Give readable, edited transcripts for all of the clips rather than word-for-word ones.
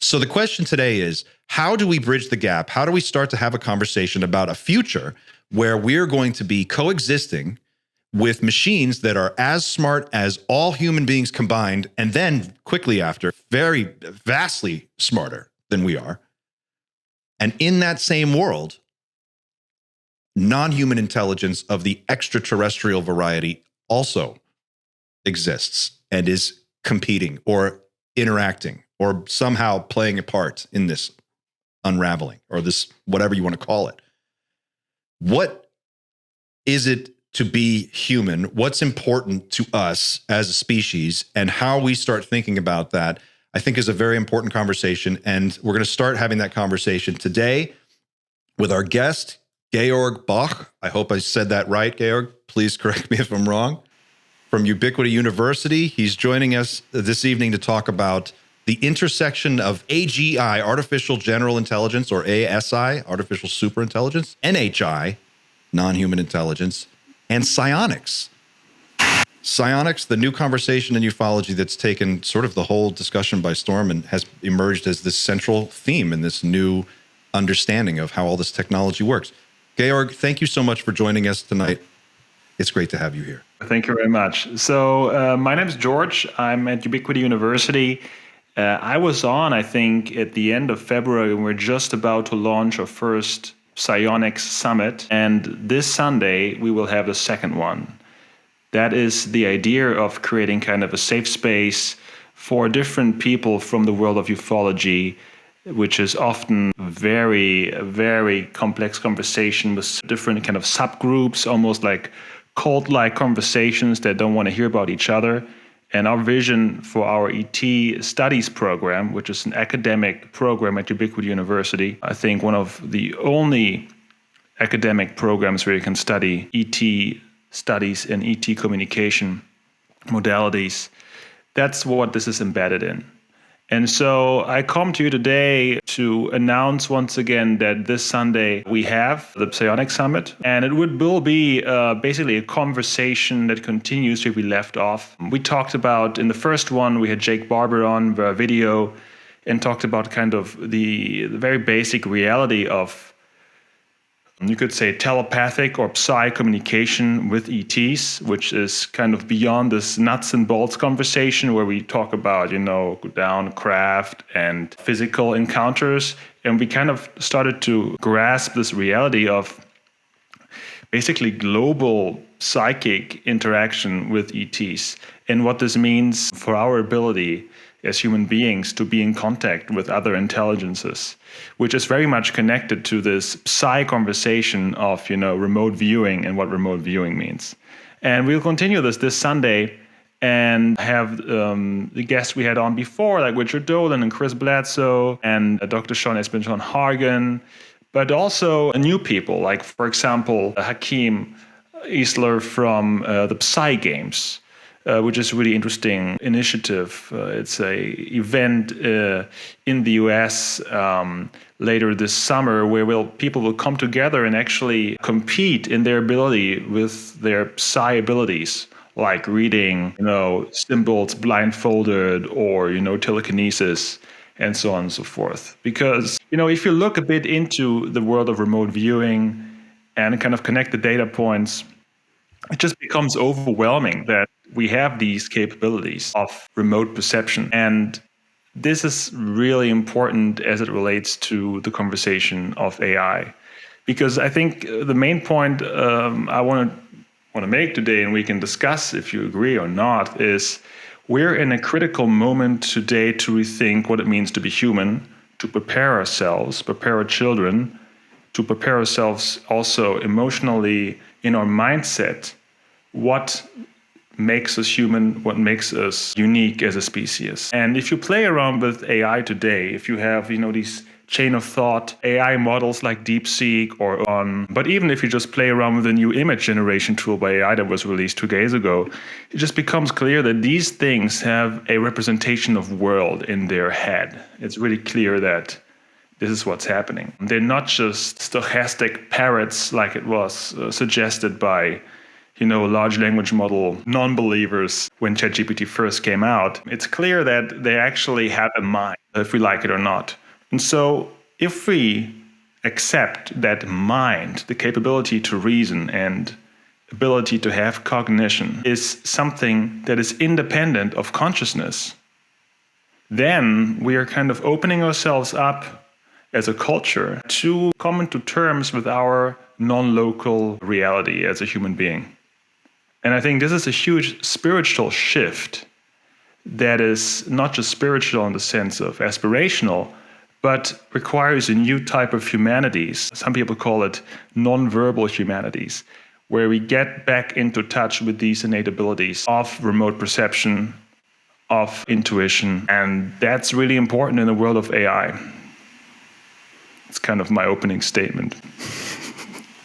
So the question today is, how do we bridge the gap? How do we start to have a conversation about a future where we're going to be coexisting with machines that are as smart as all human beings combined, and then quickly after, very vastly smarter than we are? And in that same world, non-human intelligence of the extraterrestrial variety also exists and is competing or interacting or somehow playing a part in this unraveling, or this, whatever you want to call it. What is it to be human? What's important to us as a species, and how we start thinking about that, I think, is a very important conversation. And we're going to start having that conversation today with our guest, Georg Boch. I hope I said that right, Georg. Please correct me if I'm wrong. From Ubiquity University. He's joining us this evening to talk about the intersection of AGI, artificial general intelligence, or ASI, artificial superintelligence, NHI, non-human intelligence, and psionics. Psionics, the new conversation in ufology that's taken sort of the whole discussion by storm and has emerged as this central theme in this new understanding of how all this technology works. Georg, thank you so much for joining us tonight. It's great to have you here. Thank you very much. So my name is George. I'm at Ubiquity University. I was on, I think, at the end of February, and we're just about to launch our first Psionics Summit. And this Sunday, we will have the second one. That is the idea of creating kind of a safe space for different people from the world of ufology, which is often very, very complex conversation with different kind of subgroups, almost like cult-like conversations that don't want to hear about each other. And our vision for our ET studies program, which is an academic program at Ubiquity University, I think one of the only academic programs where you can study ET studies and ET communication modalities, that's what this is embedded in. And so I come to you today to announce once again that this Sunday we have the Psionic Summit, and it will be basically a conversation that continues where we left off. We talked about, in the first one, we had Jake Barber on via video and talked about kind of the very basic reality of, you could say, telepathic or psi communication with ETs, which is kind of beyond this nuts and bolts conversation where we talk about, down craft and physical encounters. And we kind of started to grasp this reality of basically global psychic interaction with ETs and what this means for our ability as human beings to be in contact with other intelligences, which is very much connected to this psi conversation of, remote viewing and what remote viewing means. And we'll continue this Sunday and have the guests we had on before, like Richard Dolan and Chris Bledsoe and Dr. Sean Espen Hagen, but also new people, like, for example, Hakeem Isler from the PSI GAMES, which is a really interesting initiative. It's a event in the US later this summer where people will come together and actually compete in their ability with their psi abilities, like reading, symbols blindfolded, or, telekinesis, and so on and so forth. Because, if you look a bit into the world of remote viewing and kind of connect the data points, it just becomes overwhelming that we have these capabilities of remote perception. And this is really important as it relates to the conversation of AI. Because I think the main point I want to make today, and we can discuss if you agree or not, is we're in a critical moment today to rethink what it means to be human, to prepare ourselves, prepare our children, to prepare ourselves also emotionally in our mindset, what makes us human, what makes us unique as a species. And if you play around with AI today, if you have, these chain of thought AI models like DeepSeek but even if you just play around with a new image generation tool by AI that was released 2 days ago, it just becomes clear that these things have a representation of world in their head. It's really clear that this is what's happening. They're not just stochastic parrots like it was suggested by large language model non-believers when ChatGPT first came out, it's clear that they actually have a mind, if we like it or not. And so if we accept that mind, the capability to reason and ability to have cognition, is something that is independent of consciousness, then we are kind of opening ourselves up as a culture to come into terms with our non-local reality as a human being. And I think this is a huge spiritual shift that is not just spiritual in the sense of aspirational, but requires a new type of humanities. Some people call it non-verbal humanities, where we get back into touch with these innate abilities of remote perception, of intuition, and that's really important in the world of AI. It's kind of my opening statement.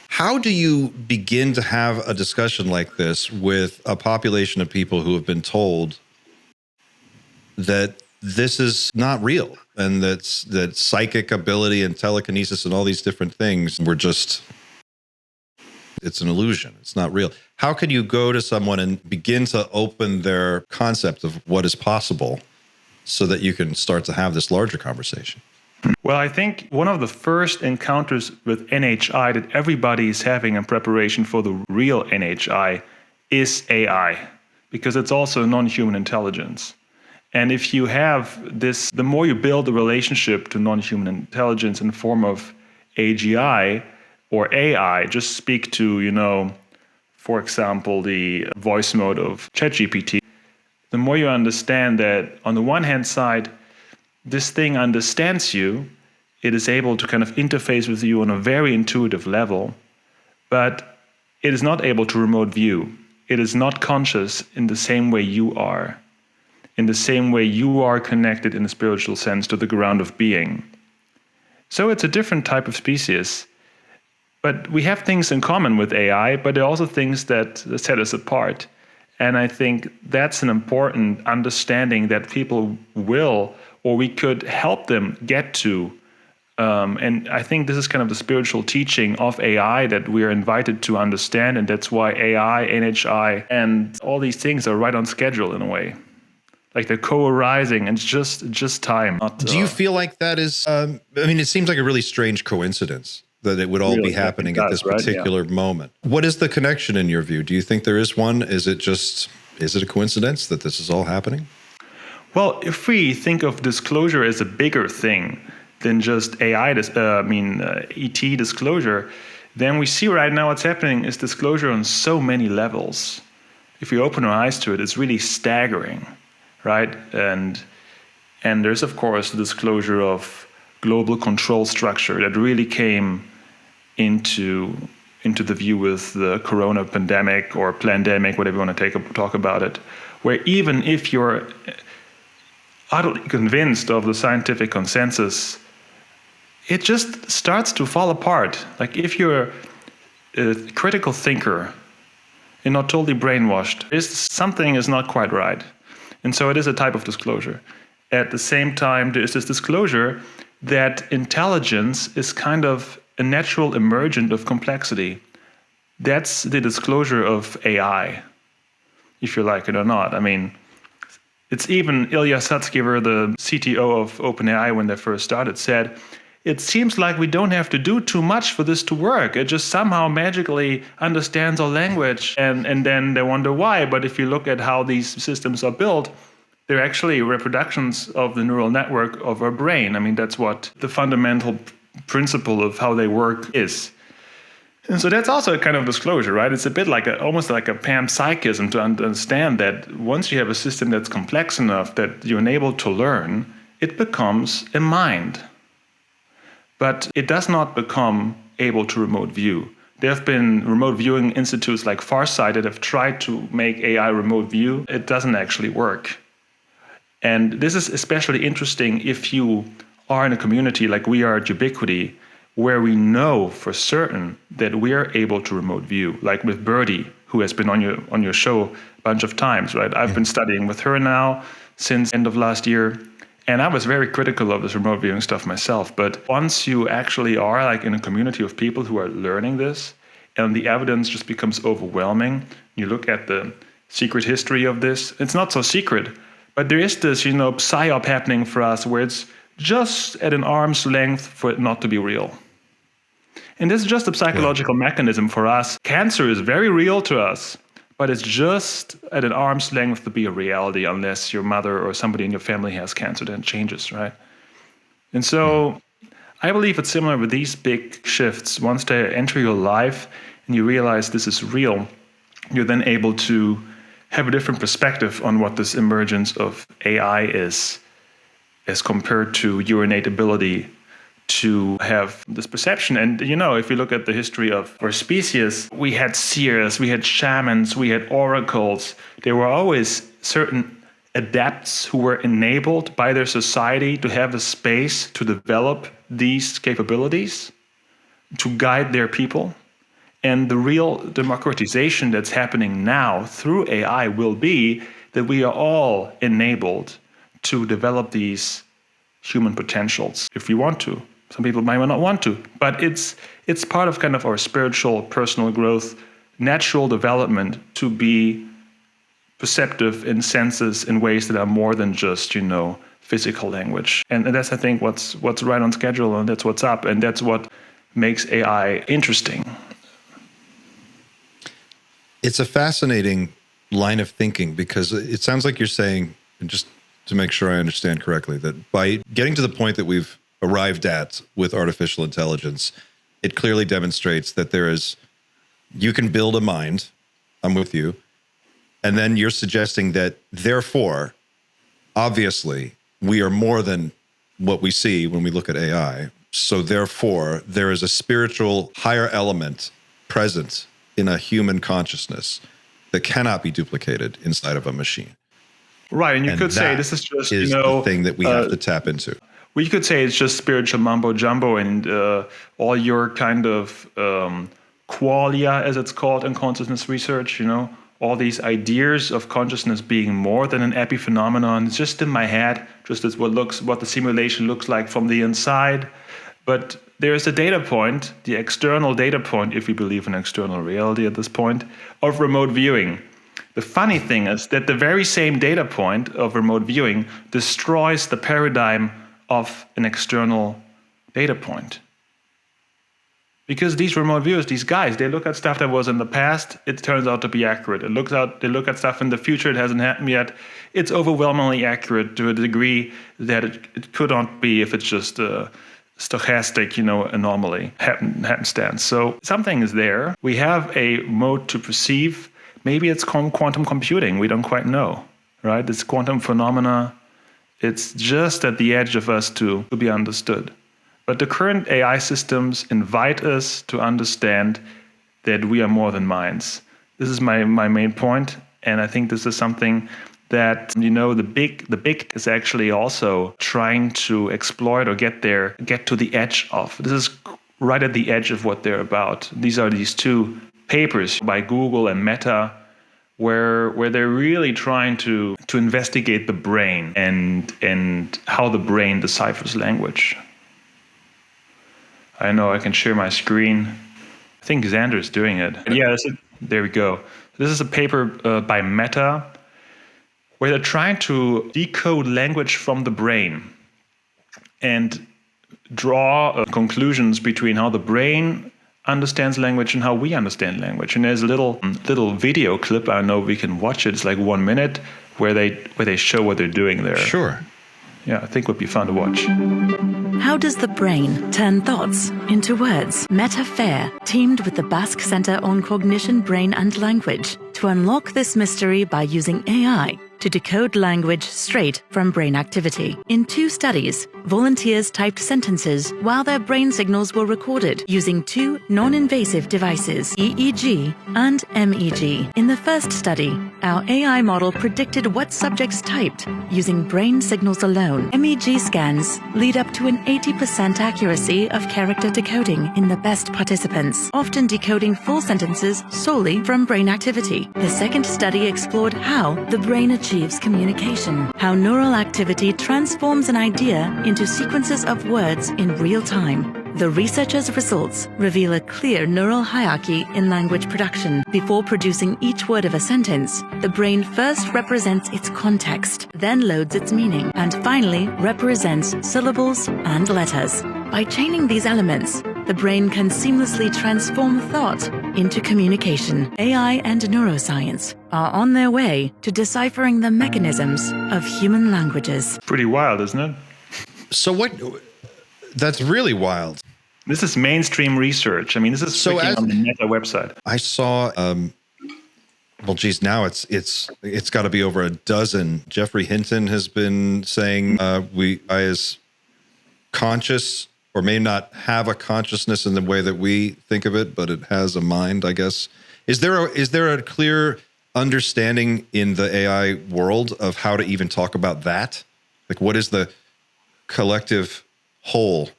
How do you begin to have a discussion like this with a population of people who have been told that this is not real and that psychic ability and telekinesis and all these different things it's an illusion, it's not real? How can you go to someone and begin to open their concept of what is possible so that you can start to have this larger conversation? Well, I think one of the first encounters with NHI that everybody is having in preparation for the real NHI is AI, because it's also non-human intelligence. And if you have this, the more you build a relationship to non-human intelligence in the form of AGI or AI, just speak to, for example, the voice mode of ChatGPT, the more you understand that on the one hand side, this thing understands you, it is able to kind of interface with you on a very intuitive level, but it is not able to remote view. It is not conscious in the same way you are, in the same way you are connected in a spiritual sense to the ground of being. So it's a different type of species. But we have things in common with AI, but there are also things that set us apart. And I think that's an important understanding that people will, or we could help them get to. And I think this is kind of the spiritual teaching of AI that we are invited to understand. And that's why AI, NHI, and all these things are right on schedule in a way. Like they're co-arising, and it's just time. Do you feel like that is, it seems like a really strange coincidence that it would all be happening at this particular moment. What is the connection in your view? Do you think there is one? Is it a coincidence that this is all happening? Well, if we think of disclosure as a bigger thing than just ET disclosure, then we see right now what's happening is disclosure on so many levels. If we open our eyes to it, it's really staggering, right? And there's, of course, the disclosure of global control structure that really came into the view with the corona pandemic or plandemic, whatever you want to talk about it, where even if you're utterly convinced of the scientific consensus, it just starts to fall apart. Like if you're a critical thinker and not totally brainwashed, something is not quite right. And so it is a type of disclosure. At the same time, there is this disclosure that intelligence is kind of a natural emergent of complexity. That's the disclosure of AI, if you like it or not. It's even Ilya Sutskever, the CTO of OpenAI, when they first started, said, it seems like we don't have to do too much for this to work. It just somehow magically understands our language, and then they wonder why. But if you look at how these systems are built, they're actually reproductions of the neural network of our brain. That's what the fundamental principle of how they work is. And so that's also a kind of disclosure, right? It's a bit like almost like a panpsychism to understand that once you have a system that's complex enough that you're unable to learn, it becomes a mind. But it does not become able to remote view. There have been remote viewing institutes like Farsight that have tried to make AI remote view. It doesn't actually work. And this is especially interesting if you are in a community like we are at Ubiquity, where we know for certain that we are able to remote view, like with Birdie, who has been on your show a bunch of times, right? I've been studying with her now since end of last year, and I was very critical of this remote viewing stuff myself. But once you actually are like in a community of people who are learning this, and the evidence just becomes overwhelming. You look at the secret history of this, it's not so secret, but there is this, psyop happening for us where it's just at an arm's length for it not to be real. And this is just a psychological mechanism for us. Cancer is very real to us, but it's just at an arm's length to be a reality unless your mother or somebody in your family has cancer, then it changes, right? And so I believe it's similar with these big shifts. Once they enter your life and you realize this is real, you're then able to have a different perspective on what this emergence of AI is as compared to your innate ability to have this perception. And, if you look at the history of our species, we had seers, we had shamans, we had oracles. There were always certain adepts who were enabled by their society to have the space to develop these capabilities, to guide their people. And the real democratization that's happening now through AI will be that we are all enabled to develop these human potentials if we want to. Some people might not want to, but it's part of kind of our spiritual, personal growth, natural development to be perceptive in senses in ways that are more than just, physical language. And that's, I think, what's right on schedule, and that's what's up, and that's what makes AI interesting. It's a fascinating line of thinking because it sounds like you're saying, and just to make sure I understand correctly, that by getting to the point that we've arrived at with artificial intelligence, it clearly demonstrates that you can build a mind, I'm with you, and then you're suggesting that therefore, obviously, we are more than what we see when we look at AI. So therefore, there is a spiritual higher element present in a human consciousness that cannot be duplicated inside of a machine. Right, and you could say this is just, the thing that we have to tap into. Well, you could say it's just spiritual mumbo-jumbo and all your kind of qualia, as it's called in consciousness research, all these ideas of consciousness being more than an epiphenomenon. It's just in my head, just as what the simulation looks like from the inside. But there's a data point, the external data point, if we believe in external reality at this point, of remote viewing. The funny thing is that the very same data point of remote viewing destroys the paradigm of an external data point. Because these remote viewers, these guys, they look at stuff that was in the past, it turns out to be accurate. They look at stuff in the future, it hasn't happened yet. It's overwhelmingly accurate to a degree that it could not be if it's just a stochastic, anomaly, happenstance. So something is there. We have a mode to perceive. Maybe it's quantum computing. We don't quite know, right? It's quantum phenomena. It's just at the edge of us to be understood. But the current AI systems invite us to understand that we are more than minds. This is my main point, and I think this is something that the big is actually also trying to exploit or get to the edge of. This is right at the edge of what they're about. These are these two papers by Google and Meta, where they're really trying to investigate the brain and how the brain deciphers language. I know I can share my screen. I think Xander's doing it. Yeah, there we go. This is a paper by Meta where they're trying to decode language from the brain and draw conclusions between how the brain understands language and how we understand language. And there's a little video clip. I know we can watch it. It's like 1 minute where they show what they're doing there. Sure. Yeah, I think it would be fun to watch. How does the brain turn thoughts into words? Meta Fair teamed with the Basque Center on Cognition, Brain and Language to unlock this mystery by using AI to decode language straight from brain activity. In 2 studies, volunteers typed sentences while their brain signals were recorded using 2 non-invasive devices, EEG and MEG. In the first study, our AI model predicted what subjects typed using brain signals alone. MEG scans lead up to an 80% accuracy of character decoding in the best participants, often decoding full sentences solely from brain activity. The second study explored how the brain achieves communication, how neural activity transforms an idea into sequences of words in real time. The researchers' results reveal a clear neural hierarchy in language production. Before producing each word of a sentence, the brain first represents its context, then loads its meaning, and finally represents syllables and letters. By chaining these elements, the brain can seamlessly transform thought into communication. AI and neuroscience are on their way to deciphering the mechanisms of human languages. Pretty wild, isn't it? So what? That's really wild. This is mainstream research. I mean, this is on the Meta website. I saw. Well, geez, now it's got to be over a dozen. Jeffrey Hinton has been saying we is conscious, or may not have a consciousness in the way that we think of it, but it has a mind, I guess. Is there a clear understanding in the AI world of how to even talk about that? Like, what is the collective whole?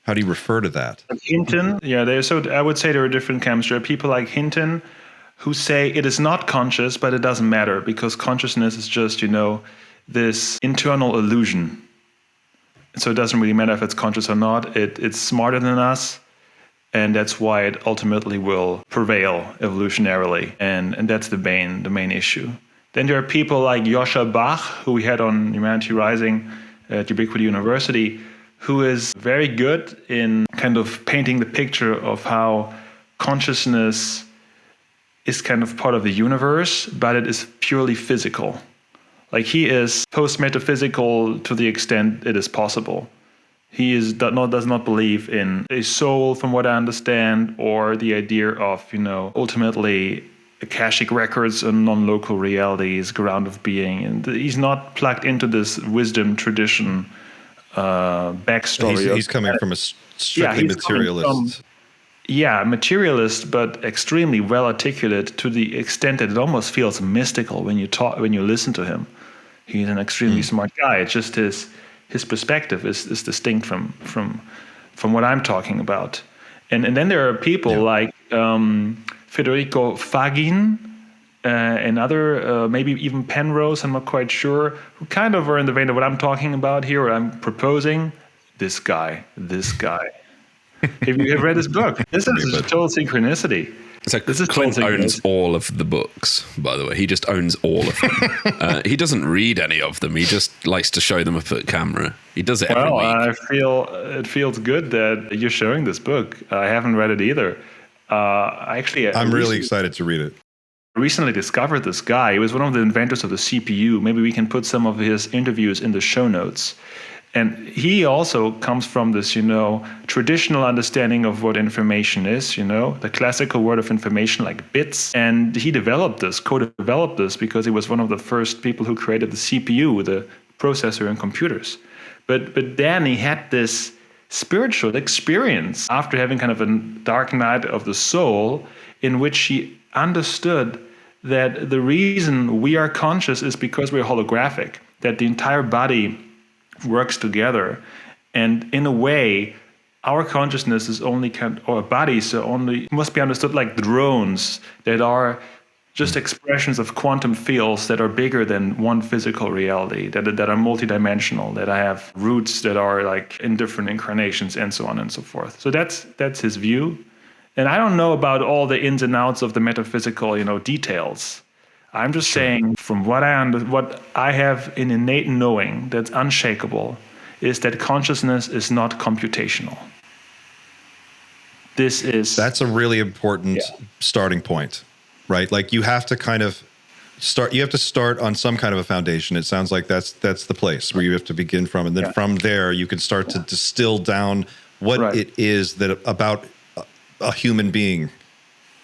How do you refer to that? Hinton, I would say there are different camps. There are people like Hinton who say it is not conscious, but it doesn't matter because consciousness is just, this internal illusion. So it doesn't really matter if it's conscious or not. It's smarter than us, and that's why it ultimately will prevail evolutionarily. And that's the main issue. Then there are people like Georg Boch, who we had on Humanity Rising at Ubiquity University, who is very good in kind of painting the picture of how consciousness is kind of part of the universe, but it is purely physical. Like, he is post-metaphysical to the extent it is possible. He does not believe in a soul, from what I understand, or the idea of, ultimately Akashic records and non-local realities, ground of being. And he's not plugged into this wisdom tradition backstory. He's coming from a strictly materialist. Materialist, but extremely well articulate to the extent that it almost feels mystical when you listen to him. He's an extremely smart guy. It's just his perspective is distinct from what I'm talking about. And then there are people like Federico Fagin and other, maybe even Penrose, I'm not quite sure, who kind of are in the vein of what I'm talking about here, or I'm proposing. This guy. If you have read his book, this is a total synchronicity. So Clint owns all of the books, by the way. He just owns all of them. He doesn't read any of them. He just likes to show them up at camera. He does it every week. I feel it feels good that you're showing this book. I haven't read it either. I'm really excited to read it. I recently discovered this guy. He was one of the inventors of the CPU. Maybe we can put some of his interviews in the show notes. And he also comes from this, traditional understanding of what information is, the classical word of information, like bits. And he co-developed this because he was one of the first people who created the CPU, the processor in computers. But then he had this spiritual experience after having kind of a dark night of the soul, in which he understood that the reason we are conscious is because we're holographic, that the entire body works together, and in a way our consciousness is only our bodies are only must be understood like drones that are just expressions of quantum fields that are bigger than one physical reality, that are multidimensional, that have roots that are like in different incarnations, and so on and so forth. So that's his view. And I don't know about all the ins and outs of the metaphysical details. I'm just saying, from what I have in innate knowing that's unshakable, is that consciousness is not computational. That's a really important starting point, right? Like, you have to kind of start. You have to start on some kind of a foundation. It sounds like that's the place where you have to begin from, and then from there you can start to distill down what it is that about a human being,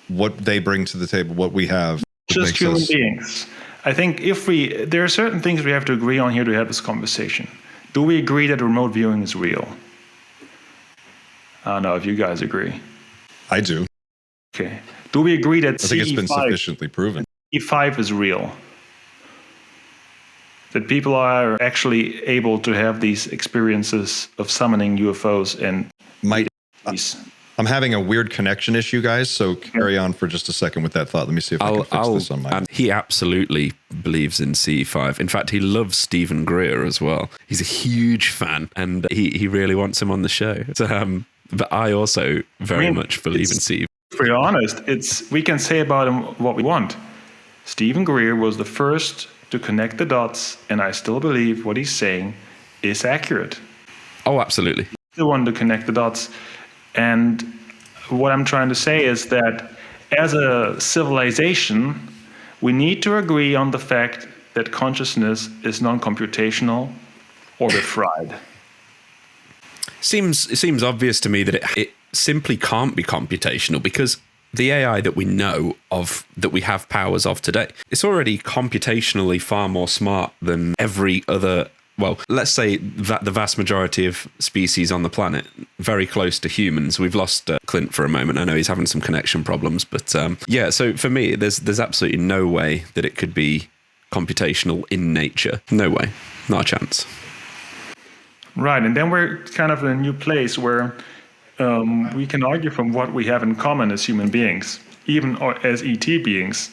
what they bring to the table, what we have. Just human beings. I think there are certain things we have to agree on here to have this conversation. Do we agree that remote viewing is real? I don't know if you guys agree. I do. Okay. Do we agree that I think it's been sufficiently proven. CE5 is real? That people are actually able to have these experiences of summoning UFOs and I'm having a weird connection issue, guys, so carry on for just a second with that thought. Let me see if I can fix this on my end. He absolutely believes in CE5. In fact, he loves Stephen Greer as well. He's a huge fan, and he really wants him on the show. So, but I also very much believe in Steve. To be honest, we can say about him what we want. Stephen Greer was the first to connect the dots, and I still believe what he's saying is accurate. Oh, absolutely. The one to connect the dots. And what I'm trying to say is that as a civilization, we need to agree on the fact that consciousness is non-computational or befried. It seems obvious to me that it simply can't be computational, because the AI that we know of, that we have powers of today, it's already computationally far more smart than every other, well, let's say that the vast majority of species on the planet, very close to humans. We've lost Clint for a moment. I know he's having some connection problems, but yeah, so for me, there's absolutely no way that it could be computational in nature. No way. Not a chance. Right, and then we're kind of in a new place where we can argue from what we have in common as human beings, even as ET beings,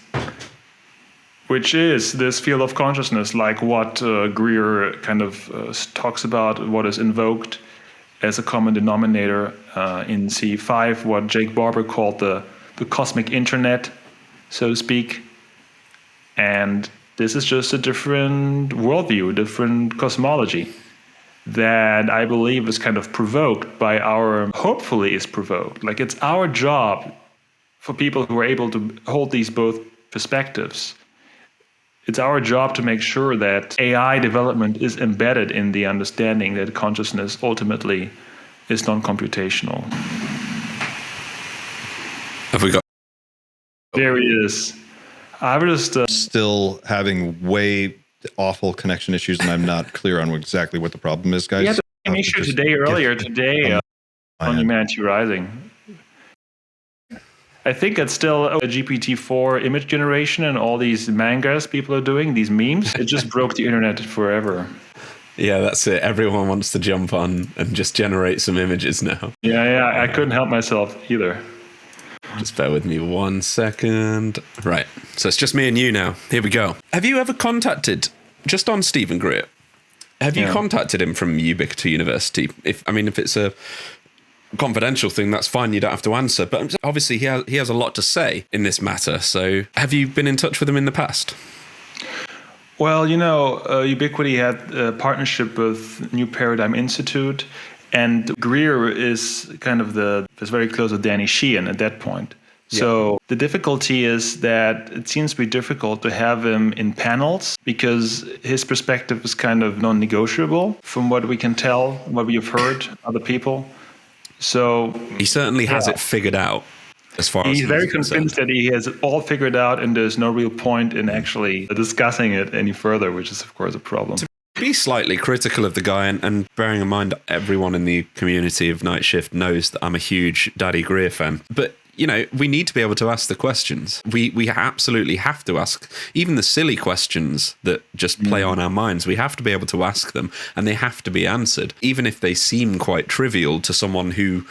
which is this field of consciousness, like what Greer kind of talks about, what is invoked as a common denominator in C5, what Jake Barber called the cosmic internet, so to speak. And this is just a different worldview, a different cosmology that I believe is kind of provoked by hopefully is provoked. Like, it's our job for people who are able to hold these both perspectives. It's our job to make sure that AI development is embedded in the understanding that consciousness ultimately is non-computational. Have we got? There he is. I was just Still having way awful connection issues, and I'm not clear on exactly what the problem is, guys. we had the same issue today on Humanity Rising. I think it's still a GPT-4 image generation and all these mangas people are doing, these memes. It just broke the internet forever. Yeah, that's it. Everyone wants to jump on and just generate some images now. Yeah, I couldn't help myself either. Just bear with me 1 second. Right, so it's just me and you now. Here we go. Have you ever contacted, just on Stephen Greer, have you contacted him from Ubiquity University? If it's a confidential thing, that's fine, you don't have to answer. But obviously he has a lot to say in this matter. So have you been in touch with him in the past? Well, Ubiquity had a partnership with New Paradigm Institute, and Greer is kind of is very close with Danny Sheehan at that point. So the difficulty is that it seems to be difficult to have him in panels because his perspective is kind of non-negotiable from what we can tell, what we have heard other people. So he certainly has it figured out. As far as he's very convinced that he has it all figured out, and there's no real point in actually discussing it any further, which is of course a problem. To be slightly critical of the guy, and bearing in mind everyone in the community of Night Shift knows that I'm a huge Daddy Greer fan, but we need to be able to ask the questions. We absolutely have to ask, even the silly questions that just play on our minds. We have to be able to ask them, and they have to be answered, even if they seem quite trivial to someone who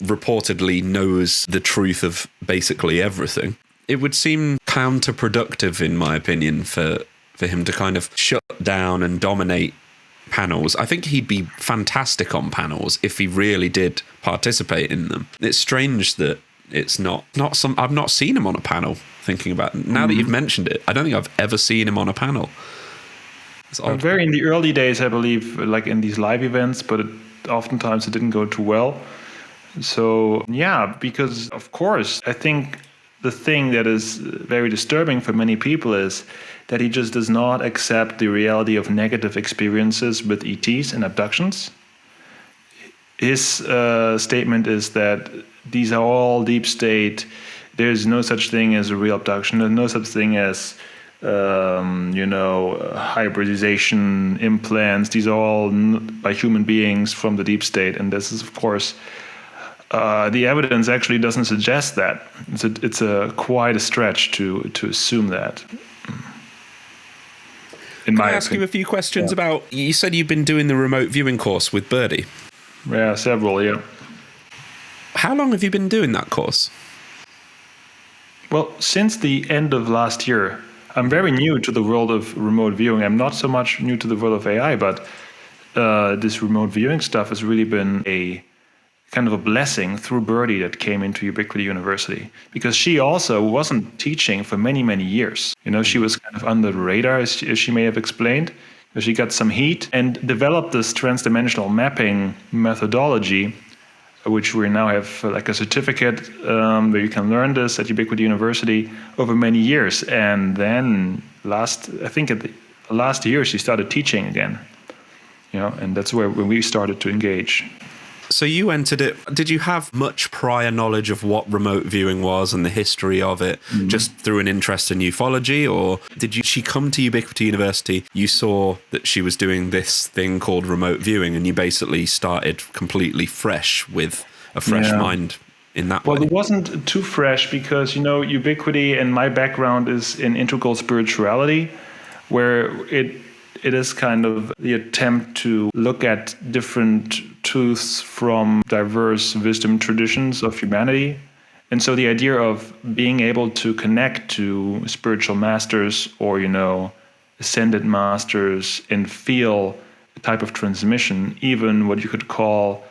reportedly knows the truth of basically everything. It would seem counterproductive, in my opinion, for him to kind of shut down and dominate panels. I think he'd be fantastic on panels if he really did participate in them. It's strange that it's not some. I've not seen him on a panel. Thinking about it. Now that you've mentioned it, I don't think I've ever seen him on a panel. It's odd. Very in the early days, I believe, like in these live events, but oftentimes it didn't go too well. So yeah, because of course, I think the thing that is very disturbing for many people is that he just does not accept the reality of negative experiences with ETs and abductions. His statement is that these are all deep state. There's no such thing as a real abduction. There's no such thing as hybridization, implants. These are all by human beings from the deep state, and this is, of course, the evidence actually doesn't suggest that. It's quite a stretch to assume that. Can I ask you a few questions about? You said you've been doing the remote viewing course with Birdie. Yeah, several. Yeah. How long have you been doing that course? Well, since the end of last year. I'm very new to the world of remote viewing. I'm not so much new to the world of AI, but this remote viewing stuff has really been a kind of a blessing through Birdie that came into Ubiquity University, because she also wasn't teaching for many, many years. She was kind of under the radar, as she may have explained. She got some heat and developed this transdimensional mapping methodology, which we now have like a certificate where you can learn this at Ubiquity University over many years. And then last year she started teaching again, and that's when we started to engage. So you entered it. Did you have much prior knowledge of what remote viewing was and the history of it, just through an interest in ufology, or she come to Ubiquity University, you saw that she was doing this thing called remote viewing, and you basically started completely fresh with a fresh mind in that way? Well, it wasn't too fresh because, Ubiquity and my background is in integral spirituality, where it is kind of the attempt to look at different truths from diverse wisdom traditions of humanity. And so the idea of being able to connect to spiritual masters or, ascended masters and feel a type of transmission, even what you could call,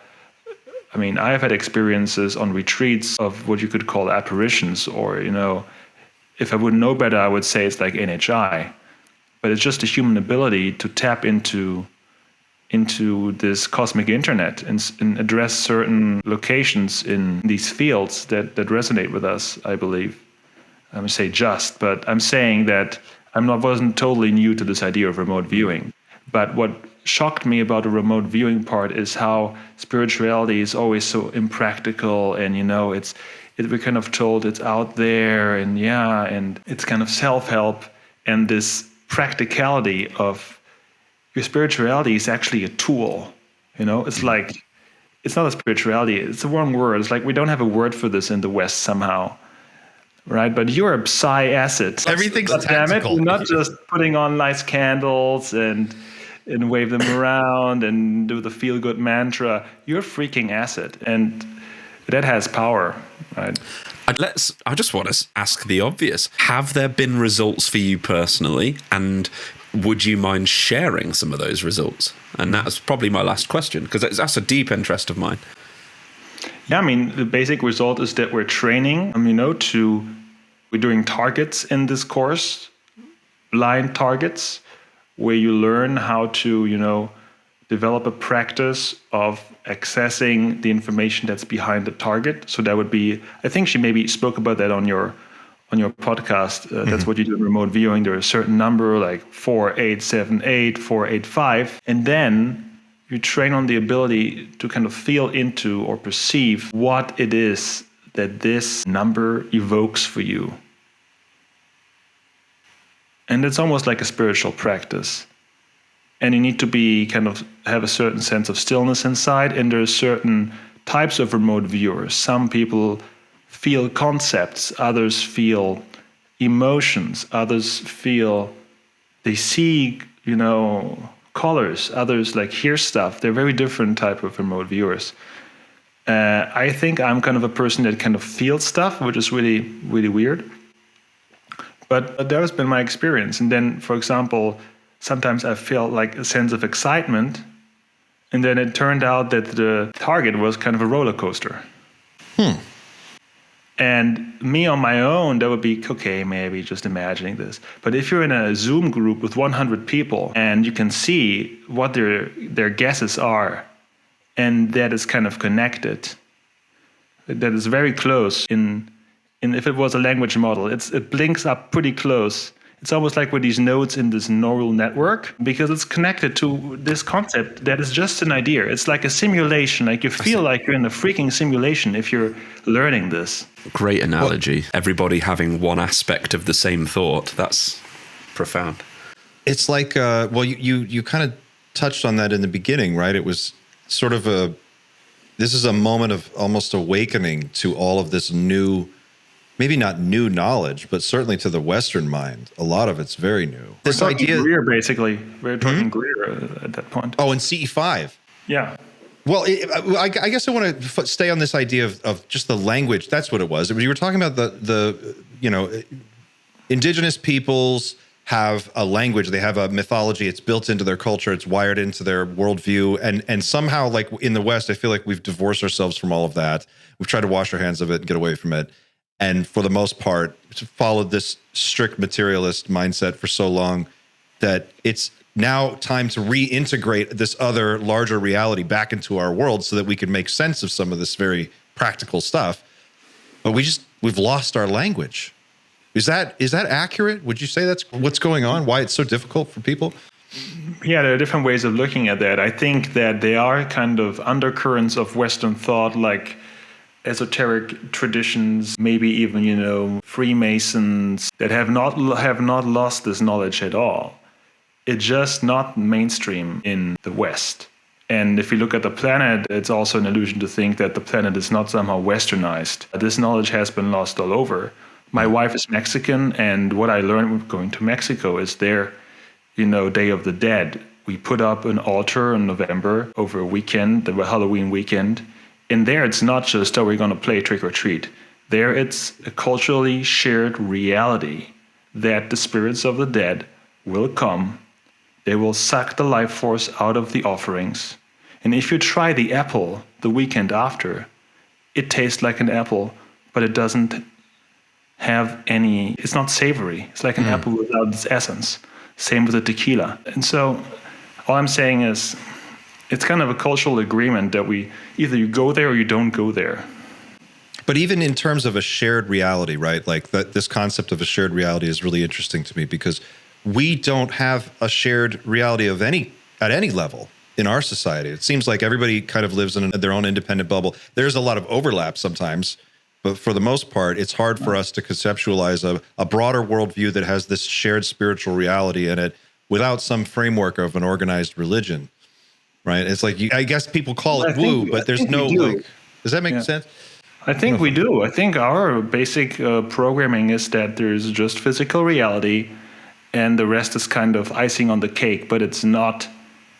I have had experiences on retreats of what you could call apparitions, or, if I wouldn't know better, I would say it's like NHI. But it's just a human ability to tap into this cosmic internet and address certain locations in these fields that resonate with us, I believe. I'm say just, but I'm saying that wasn't totally new to this idea of remote viewing. But what shocked me about the remote viewing part is how spirituality is always so impractical, and we're kind of told it's out there, and it's kind of self-help, and this practicality of your spirituality is actually a tool. It's like, it's not a spirituality, it's the wrong word. It's like we don't have a word for this in the West somehow, right? But you're a psi asset. Everything's damn it, tactical. you're not just putting on nice candles and wave them around and do the feel-good mantra. You're a freaking asset, and that has power, right? I just want to ask the obvious. Have there been results for you personally? And would you mind sharing some of those results? And that's probably my last question, because that's a deep interest of mine. Yeah, the basic result is that we're training, we're doing targets in this course, blind targets, where you learn how to, develop a practice of accessing the information that's behind the target. So that would be, I think she maybe spoke about that on your podcast. That's what you do in remote viewing. There are a certain number, like 4878, 485, and then you train on the ability to kind of feel into or perceive what it is that this number evokes for you. And it's almost like a spiritual practice. And you need to be have a certain sense of stillness inside. And there are certain types of remote viewers. Some people feel concepts, others feel emotions, others they see, colors, others hear stuff. They're very different type of remote viewers. I think I'm kind of a person that kind of feels stuff, which is really, really weird. But that has been my experience. And then, for example, sometimes I felt like a sense of excitement, and then it turned out that the target was kind of a roller coaster. And me on my own, that would be, okay, maybe just imagining this. But if you're in a Zoom group with 100 people and you can see what their guesses are, and that is kind of connected, that is very close in if it was a language model, it blinks up pretty close. It's almost like with these nodes in this neural network, because it's connected to this concept that is just an idea. It's like a simulation. Like you feel like you're in a freaking simulation if you're learning this. Great analogy. Everybody having one aspect of the same thought. That's profound. It's like, you kind of touched on that in the beginning, right? It was sort of this is a moment of almost awakening to all of this new, maybe not new knowledge, but certainly to the Western mind, a lot of it's very new. This idea, Greer, basically, we're talking Greer at that point. Oh, in CE5. Yeah. Well, I guess I want to stay on this idea of just the language. That's what it was. You were talking about the indigenous peoples have a language, they have a mythology, it's built into their culture, it's wired into their worldview. And somehow, like in the West, I feel like we've divorced ourselves from all of that. We've tried to wash our hands of it and get away from it. And for the most part, followed this strict materialist mindset for so long that it's now time to reintegrate this other larger reality back into our world so that we can make sense of some of this very practical stuff. But we've lost our language. Is that accurate? Would you say that's what's going on? Why it's so difficult for people? Yeah, there are different ways of looking at that. I think that there are kind of undercurrents of Western thought, like esoteric traditions, maybe even, Freemasons, that have not lost this knowledge at all. It's just not mainstream in the West. And if you look at the planet, it's also an illusion to think that the planet is not somehow westernized. This knowledge has been lost all over. My wife is Mexican, and what I learned going to Mexico is their, Day of the Dead. We put up an altar in November over a weekend, the Halloween weekend. And there it's not just, we're going to play trick or treat. There it's a culturally shared reality that the spirits of the dead will come. They will suck the life force out of the offerings. And if you try the apple the weekend after, it tastes like an apple, but it doesn't have any, it's not savory. It's like an apple without its essence. Same with the tequila. And so all I'm saying is it's kind of a cultural agreement that either you go there or you don't go there. But even in terms of a shared reality, right? Like this concept of a shared reality is really interesting to me because we don't have a shared reality at any level in our society. It seems like everybody kind of lives in their own independent bubble. There's a lot of overlap sometimes, but for the most part, it's hard for us to conceptualize a broader worldview that has this shared spiritual reality in it without some framework of an organized religion, right? It's like, I guess people call it woo, but there's no, like, does that make sense? I think we do. I think our basic programming is that there's just physical reality and the rest is kind of icing on the cake, but it's not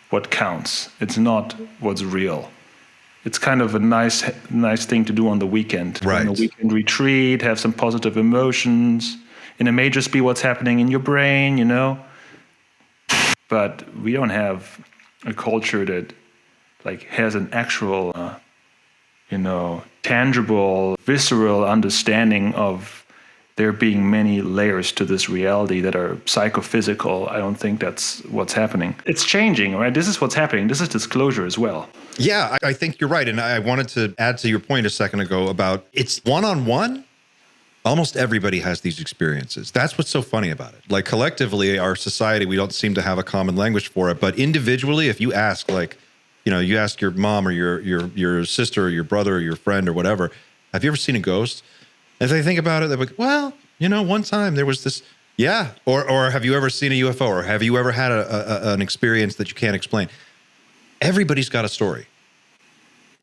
what counts. It's not what's real. It's kind of a nice thing to do on the weekend. Right. On a weekend retreat, have some positive emotions. And it may just be what's happening in your brain, But we don't have a culture that has an actual, tangible, visceral understanding of there being many layers to this reality that are psychophysical. I don't think that's what's happening. It's changing, right? This is what's happening. This is disclosure as well. Yeah, I think you're right. And I wanted to add to your point a second ago about it's one-on-one. Almost everybody has these experiences. That's what's so funny about it. Like collectively, our society, we don't seem to have a common language for it. But individually, if you ask, you ask your mom or your sister or your brother or your friend or whatever, have you ever seen a ghost? If they think about it, they're like, well, one time there was this, yeah. Or have you ever seen a UFO? Or have you ever had an experience that you can't explain? Everybody's got a story.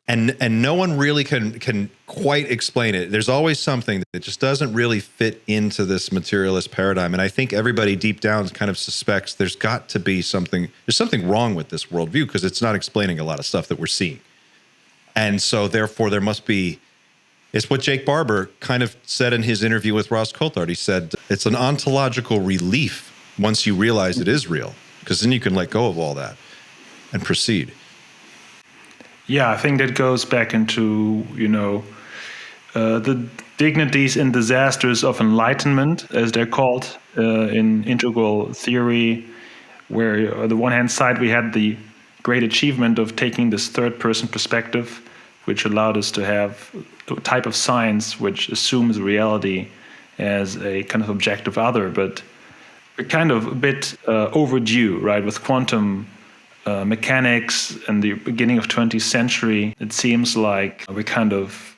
And no one really can quite explain it. There's always something that just doesn't really fit into this materialist paradigm. And I think everybody deep down kind of suspects there's got to be something wrong with this worldview because it's not explaining a lot of stuff that we're seeing. And so therefore there must be, it's what Jake Barber kind of said in his interview with Ross Coulthard. He said, it's an ontological relief once you realize it is real, because then you can let go of all that and proceed. Yeah, I think that goes back into, the dignities and disasters of enlightenment, as they're called in integral theory, where on the one hand side, we had the great achievement of taking this third person perspective, which allowed us to have a type of science which assumes reality as a kind of objective other, but we're kind of a bit overdue, right, with quantum mechanics and the beginning of 20th century. It seems like we kind of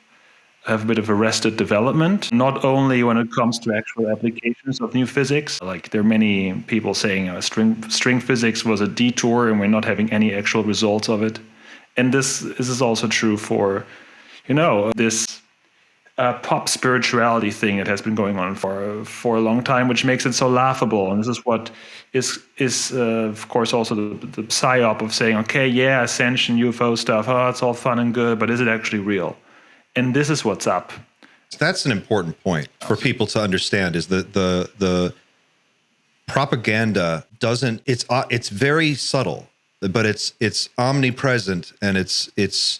have a bit of arrested development, not only when it comes to actual applications of new physics. Like there are many people saying string physics was a detour and we're not having any actual results of it. And this is also true for, this pop spirituality thing that has been going on for a long time, which makes it so laughable. And this is what is of course, also the psyop of saying, okay, yeah, ascension, UFO stuff, it's all fun and good, but is it actually real? And this is what's up. That's an important point for people to understand, is that the propaganda doesn't, it's very subtle, but it's omnipresent, and it's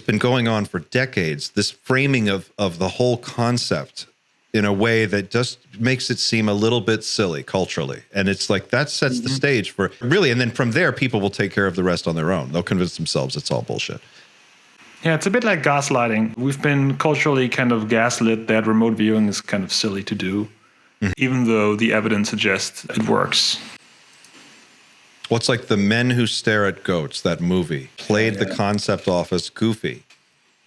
been going on for decades, this framing of the whole concept in a way that just makes it seem a little bit silly culturally. And it's like, that sets the stage for really, and then from there, people will take care of the rest on their own. They'll convince themselves it's all bullshit. Yeah, it's a bit like gaslighting. We've been culturally kind of gaslit that remote viewing is kind of silly to do, even though the evidence suggests it works. Well, it's like The Men Who Stare at Goats, that movie, played the concept off as goofy.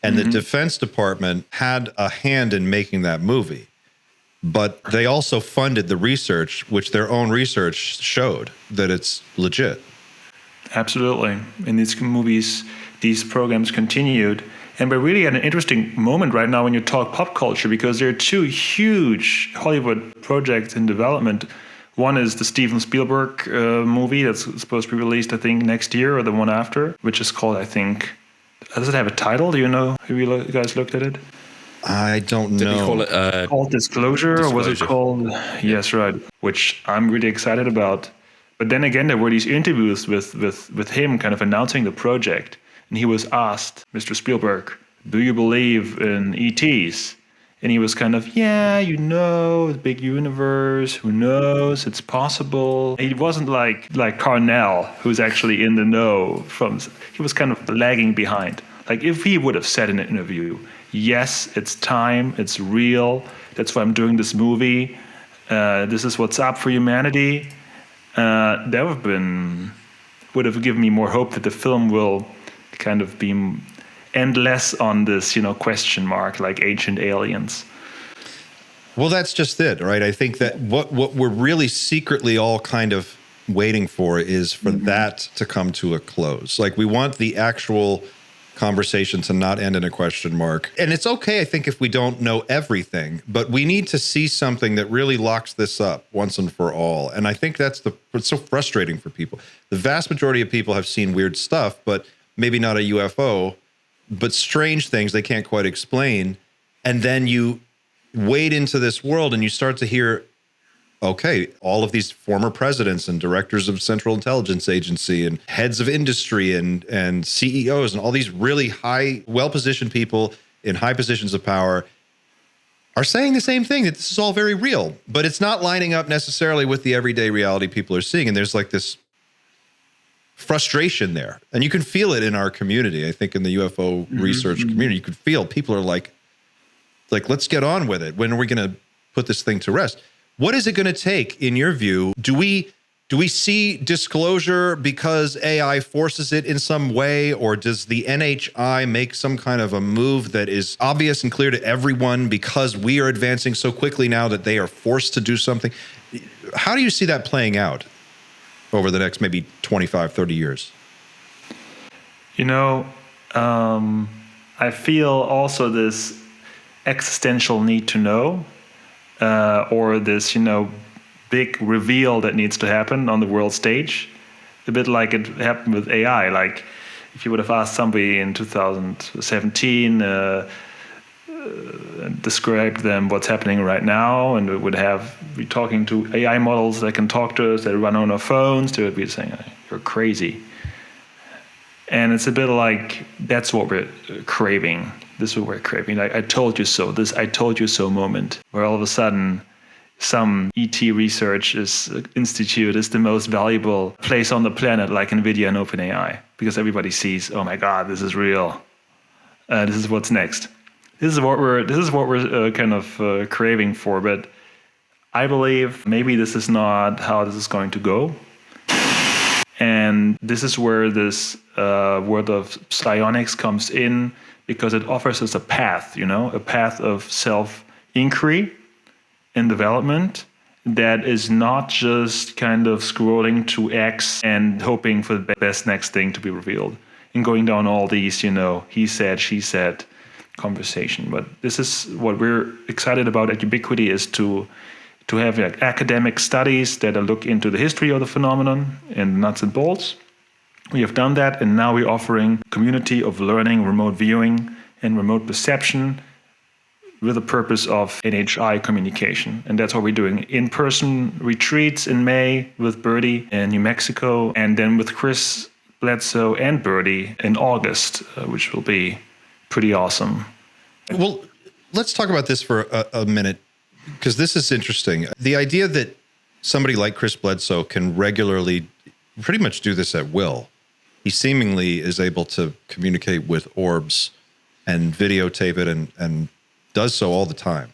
And the Defense Department had a hand in making that movie. But they also funded the research, which their own research showed that it's legit. Absolutely. In these movies, these programs continued. And we're really at an interesting moment right now when you talk pop culture, because there are two huge Hollywood projects in development. One is the Steven Spielberg movie that's supposed to be released, I think, next year or the one after, which is called, I think, does it have a title? Do you know? Have you guys looked at it? I don't know. Did he call it called Disclosure, or was it called? Yes, right. Which I'm really excited about. But then again, there were these interviews with him kind of announcing the project. And he was asked, Mr. Spielberg, do you believe in ETs? And he was kind of, yeah, you know, the big universe, who knows, it's possible. He wasn't like Carnell, who's actually in the know. He was kind of lagging behind. Like if he would have said in an interview, yes, it's time, it's real, that's why I'm doing this movie, this is what's up for humanity, that would have given me more hope that the film will kind of be end less on this, question mark, like ancient aliens. Well, that's just it, right? I think that what we're really secretly all kind of waiting for is for that to come to a close. Like we want the actual conversation to not end in a question mark. And it's okay, I think, if we don't know everything, but we need to see something that really locks this up once and for all. And I think it's so frustrating for people. The vast majority of people have seen weird stuff, but maybe not a UFO, but strange things they can't quite explain. And then you wade into this world and you start to hear, okay, all of these former presidents and directors of Central Intelligence Agency and heads of industry and CEOs and all these really high, well-positioned people in high positions of power are saying the same thing, that this is all very real, but it's not lining up necessarily with the everyday reality people are seeing. And there's like this frustration there. And you can feel it in our community. I think in the UFO research community, you could feel people are like, let's get on with it. When are we going to put this thing to rest? What is it going to take, in your view? Do we see disclosure because AI forces it in some way, or does the NHI make some kind of a move that is obvious and clear to everyone because we are advancing so quickly now that they are forced to do something? How do you see that playing out over the next maybe 25, 30 years? I feel also this existential need to know, or this, big reveal that needs to happen on the world stage. A bit like it happened with AI. Like if you would have asked somebody in 2017, described them what's happening right now, and it would be talking to AI models that can talk to us, that run on our phones, they would be saying, you're crazy. And it's a bit like, that's what we're craving. This is what we're craving. Like, I told you so, this I told you so moment, where all of a sudden some ET research institute is the most valuable place on the planet, like NVIDIA and OpenAI, because everybody sees, oh my God, this is real. This is what's next. This is what we're kind of craving for. But I believe maybe this is not how this is going to go. And this is where this word of psionics comes in, because it offers us a path, a path of self-inquiry and development that is not just kind of scrolling to X and hoping for the best next thing to be revealed and going down all these, he said, she said conversation. But this is what we're excited about at Ubiquity, is to have academic studies that look into the history of the phenomenon and nuts and bolts. We have done that, and now we're offering community of learning, remote viewing, and remote perception with the purpose of NHI communication. And that's what we're doing. In-person retreats in May with Birdie in New Mexico, and then with Chris Bledsoe and Birdie in August, which will be pretty awesome. Well, let's talk about this for a minute, because this is interesting. The idea that somebody like Chris Bledsoe can regularly pretty much do this at will. He seemingly is able to communicate with orbs and videotape it and does so all the time.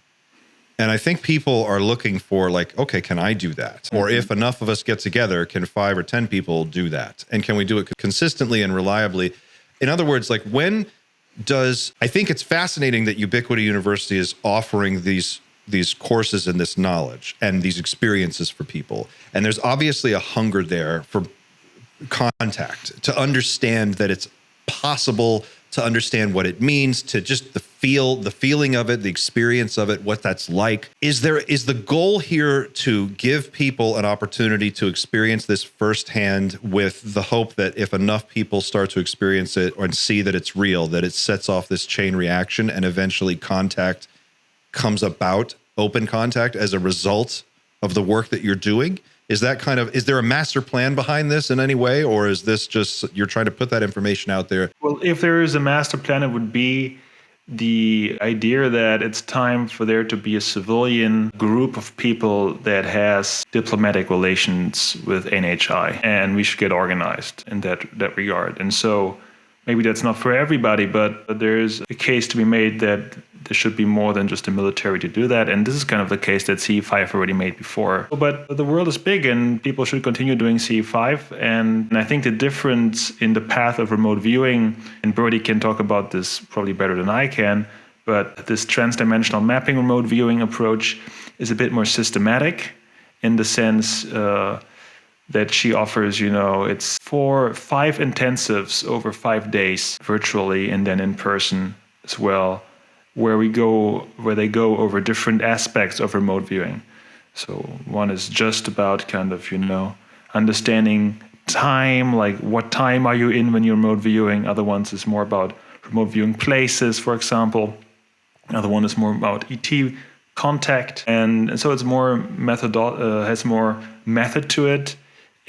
And I think people are looking for like, okay, can I do that? Or if enough of us get together, can 5 or 10 people do that? And can we do it consistently and reliably? In other words, like I think it's fascinating that Ubiquity University is offering these courses and this knowledge and these experiences for people. And there's obviously a hunger there for contact, to understand that it's possible, to understand what it means, to just the feeling of it, the experience of it, what that's like. Is the goal here to give people an opportunity to experience this firsthand, with the hope that if enough people start to experience it and see that it's real, that it sets off this chain reaction and eventually contact comes about, open contact, as a result of the work that you're doing? Is there a master plan behind this in any way, or is this just you're trying to put that information out there? Well, if there is a master plan, it would be the idea that it's time for there to be a civilian group of people that has diplomatic relations with NHI, and we should get organized in that regard. And so maybe that's not for everybody, but there's a case to be made that there should be more than just the military to do that. And this is kind of the case that CE5 already made before. But the world is big and people should continue doing CE5. And I think the difference in the path of remote viewing, and Birdie can talk about this probably better than I can, but this transdimensional mapping remote viewing approach is a bit more systematic in the sense that she offers, it's 5 intensives over 5 days virtually and then in person as well, where they go over different aspects of remote viewing. So one is just about kind of, understanding time, like what time are you in when you're remote viewing. Other ones is more about remote viewing places, for example. Another one is more about ET contact. And so it's more has more method to it.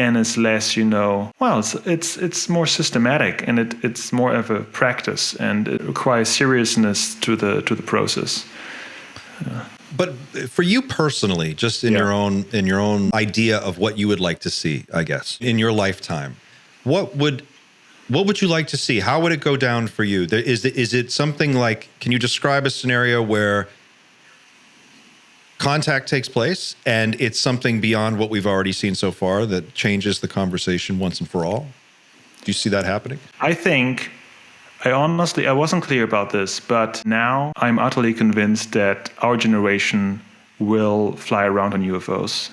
And it's less, it's more systematic, and it's more of a practice, and it requires seriousness to the process. But for you personally, just in your own idea of what you would like to see, I guess, in your lifetime, what would you like to see? How would it go down for you? Is it something like? Can you describe a scenario where contact takes place and it's something beyond what we've already seen so far that changes the conversation once and for all? Do you see that happening? I wasn't clear about this, but now I'm utterly convinced that our generation will fly around on UFOs,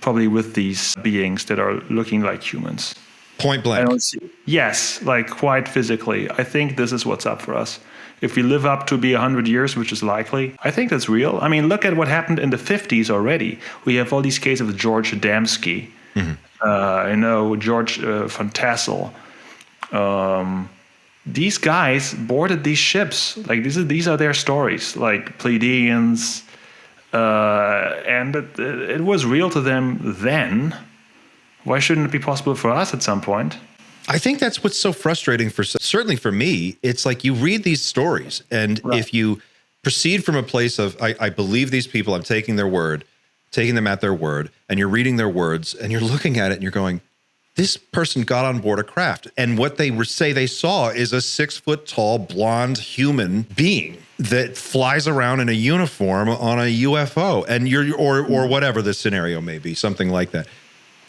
probably with these beings that are looking like humans. Point blank. Yes, like quite physically. I think this is what's up for us. If we live up to be 100 years, which is likely, I think that's real. I mean, look at what happened in the 50s already. We have all these cases of George Adamski, George von Tassel. These guys boarded these ships. Like these are their stories, like Pleiadians, and it was real to them then. Why shouldn't it be possible for us at some point? I think that's what's so frustrating certainly for me. It's like you read these stories, and if you proceed from a place of, I believe these people, I'm taking their word, taking them at their word, and you're reading their words, and you're looking at it, and you're going, this person got on board a craft, and what they say they saw is a 6-foot-tall, blonde human being that flies around in a uniform on a UFO, and or whatever the scenario may be, something like that.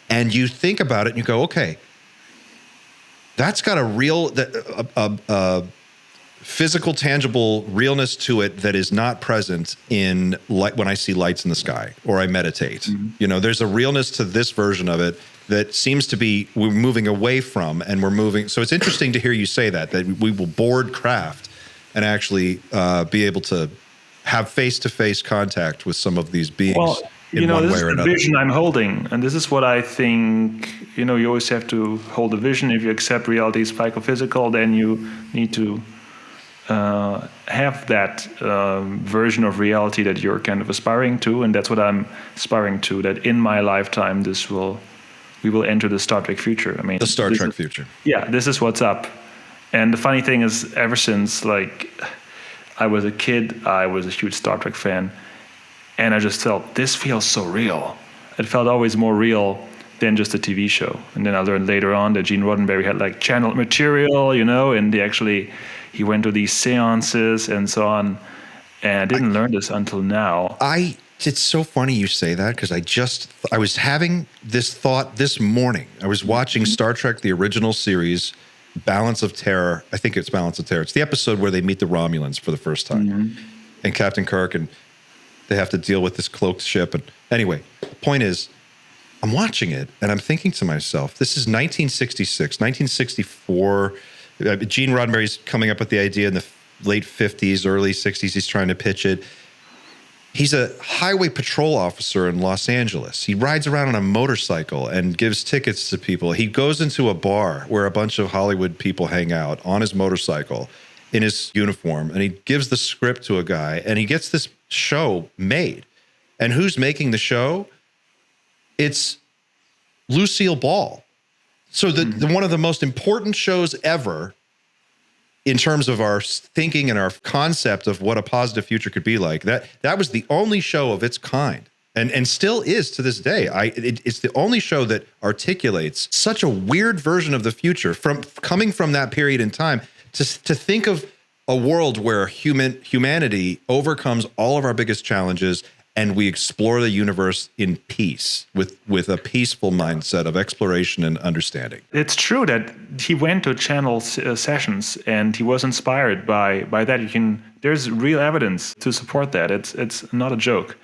And you think about it, and you go, okay, that's got a physical, tangible realness to it that is not present in when I see lights in the sky or I meditate. Mm-hmm. There's a realness to this version of it that seems to be we're moving away from, and we're moving. So it's interesting to hear you say that we will board craft and actually be able to have face-to-face contact with some of these beings. Well, in one this way or is the another. vision I'm holding, and this is what I think. You always have to hold a vision. If you accept reality is psychophysical, then you need to have that version of reality that you're kind of aspiring to, and that's what I'm aspiring to. That in my lifetime, we will enter the Star Trek future. I mean, The Star Trek future. Yeah, this is what's up. And the funny thing is, ever since like I was a kid, I was a huge Star Trek fan, and I just felt this feels so real. It felt always more real than just a TV show. And then I learned later on that Gene Roddenberry had like channeled material, and he went to these seances and so on. And I didn't learn this until now. It's so funny you say that, because I was having this thought this morning. I was watching Star Trek, the original series, Balance of Terror. I think it's Balance of Terror. It's the episode where they meet the Romulans for the first time. And Captain Kirk, and they have to deal with this cloaked ship. And anyway, point is, I'm watching it and I'm thinking to myself, this is 1966, 1964. Gene Roddenberry's coming up with the idea in the late 50s, early 60s. He's trying to pitch it. He's a highway patrol officer in Los Angeles. He rides around on a motorcycle and gives tickets to people. He goes into a bar where a bunch of Hollywood people hang out on his motorcycle in his uniform, and he gives the script to a guy, and he gets this show made. And who's making the show? It's Lucille Ball. So one of the most important shows ever in terms of our thinking and our concept of what a positive future could be like, that was the only show of its kind, and still is to this day. It's the only show that articulates such a weird version of the future coming from that period in time, to think of a world where humanity overcomes all of our biggest challenges, and we explore the universe in peace with a peaceful mindset of exploration and understanding. It's true that he went to channel sessions and he was inspired by that. There's real evidence to support that. It's not a joke.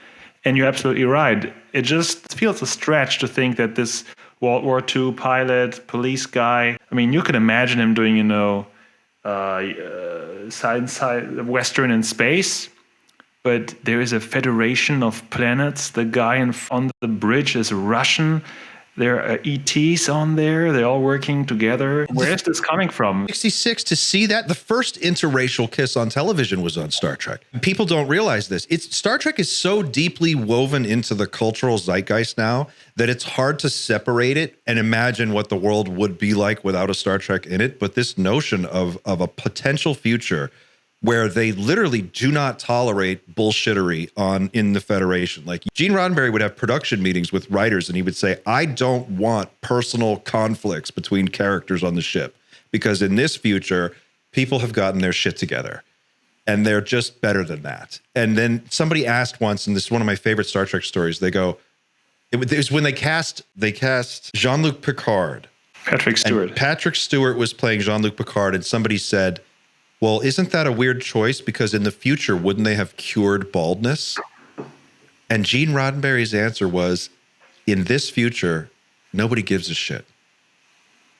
And you're absolutely right. It just feels a stretch to think that this World War II pilot, police guy, I mean, you could imagine him doing, science Western in space. But there is a federation of planets. The guy on the bridge is Russian. There are ETs on there. They're all working together. Where is this coming from? 66, to see that, the first interracial kiss on television was on Star Trek. People don't realize this. Star Trek is so deeply woven into the cultural zeitgeist now that it's hard to separate it and imagine what the world would be like without a Star Trek in it. But this notion of a potential future where they literally do not tolerate bullshittery in the Federation. Like, Gene Roddenberry would have production meetings with writers, and he would say, I don't want personal conflicts between characters on the ship, because in this future, people have gotten their shit together, and they're just better than that. And then somebody asked once, and this is one of my favorite Star Trek stories, they go, it was when they cast Jean-Luc Picard. Patrick Stewart. And Patrick Stewart was playing Jean-Luc Picard, and somebody said, well, isn't that a weird choice? Because in the future, wouldn't they have cured baldness? And Gene Roddenberry's answer was, in this future, nobody gives a shit.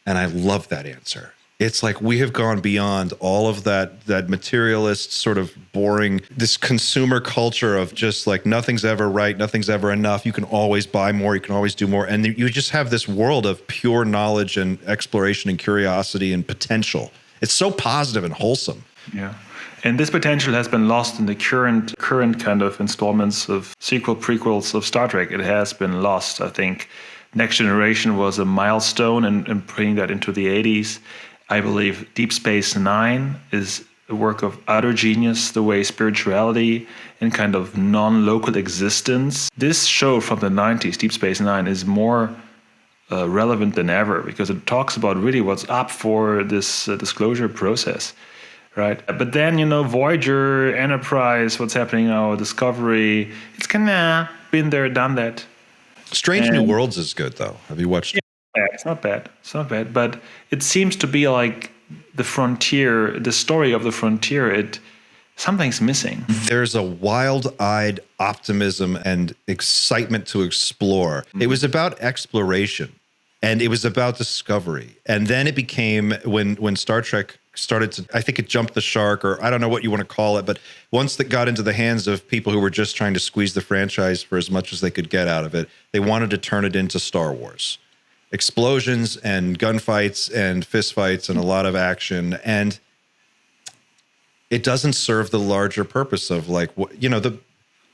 And I love that answer. It's like we have gone beyond all of that materialist sort of boring, this consumer culture of just like nothing's ever right, nothing's ever enough. You can always buy more, you can always do more. And you just have this world of pure knowledge and exploration and curiosity and potential. It's so positive and wholesome. Yeah. And this potential has been lost in the current kind of installments of prequels of Star Trek. It has been lost. I think Next Generation was a milestone in bringing that into the 80s. I believe Deep Space Nine is a work of utter genius, the way spirituality and kind of non-local existence. This show from the 90s, Deep Space Nine, is more relevant than ever, because it talks about really what's up for this disclosure process, right? But then, Voyager, Enterprise, what's happening now, Discovery, it's kind of been there, done that. Strange New Worlds is good, though. Have you watched it? Yeah, it's not bad. But it seems to be like the frontier, the story of the frontier, something's missing. There's a wild-eyed optimism and excitement to explore. Mm-hmm. It was about exploration, and it was about discovery. And then it became, when Star Trek started to, I think it jumped the shark, or I don't know what you want to call it, but once that got into the hands of people who were just trying to squeeze the franchise for as much as they could get out of it, they wanted to turn it into Star Wars. Explosions and gunfights and fistfights and a lot of action. And it doesn't serve the larger purpose of like, the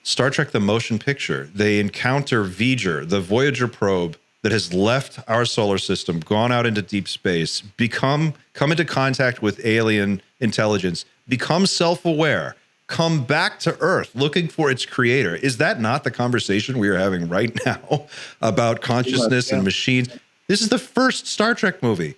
Star Trek, the motion picture. They encounter V'ger, the Voyager probe that has left our solar system, gone out into deep space, come into contact with alien intelligence, become self-aware, come back to Earth looking for its creator. Is that not the conversation we are having right now about consciousness and machines? This is the first Star Trek movie.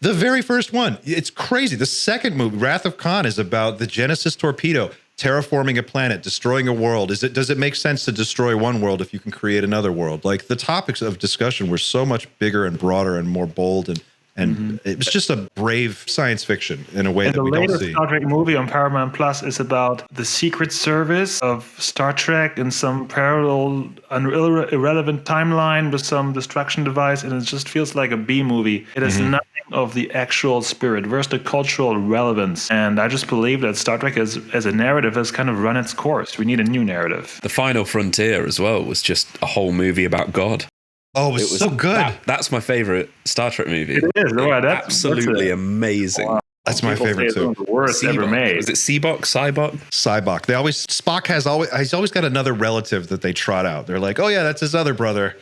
The very first one. It's crazy. The second movie, Wrath of Khan, is about the Genesis torpedo terraforming a planet, destroying a world. Does it make sense to destroy one world if you can create another world? Like, the topics of discussion were so much bigger and broader and more bold, and it was just a brave science fiction in a way that we don't see. The latest Star Trek movie on Paramount Plus is about the Secret Service of Star Trek in some parallel, irrelevant timeline with some destruction device, and it just feels like a B movie. It has nothing of the actual spirit. Where's the cultural relevance? And I just believe that Star Trek as a narrative has kind of run its course. We need a new narrative. The Final Frontier as well was just a whole movie about God. Oh, it was so good. That's my favorite Star Trek movie. It is. That's absolutely amazing. Wow. That's my favorite too. One of the worst ever made. Was it Seabok? Cybok? Cybok. He's always got another relative that they trot out. They're like, oh yeah, that's his other brother.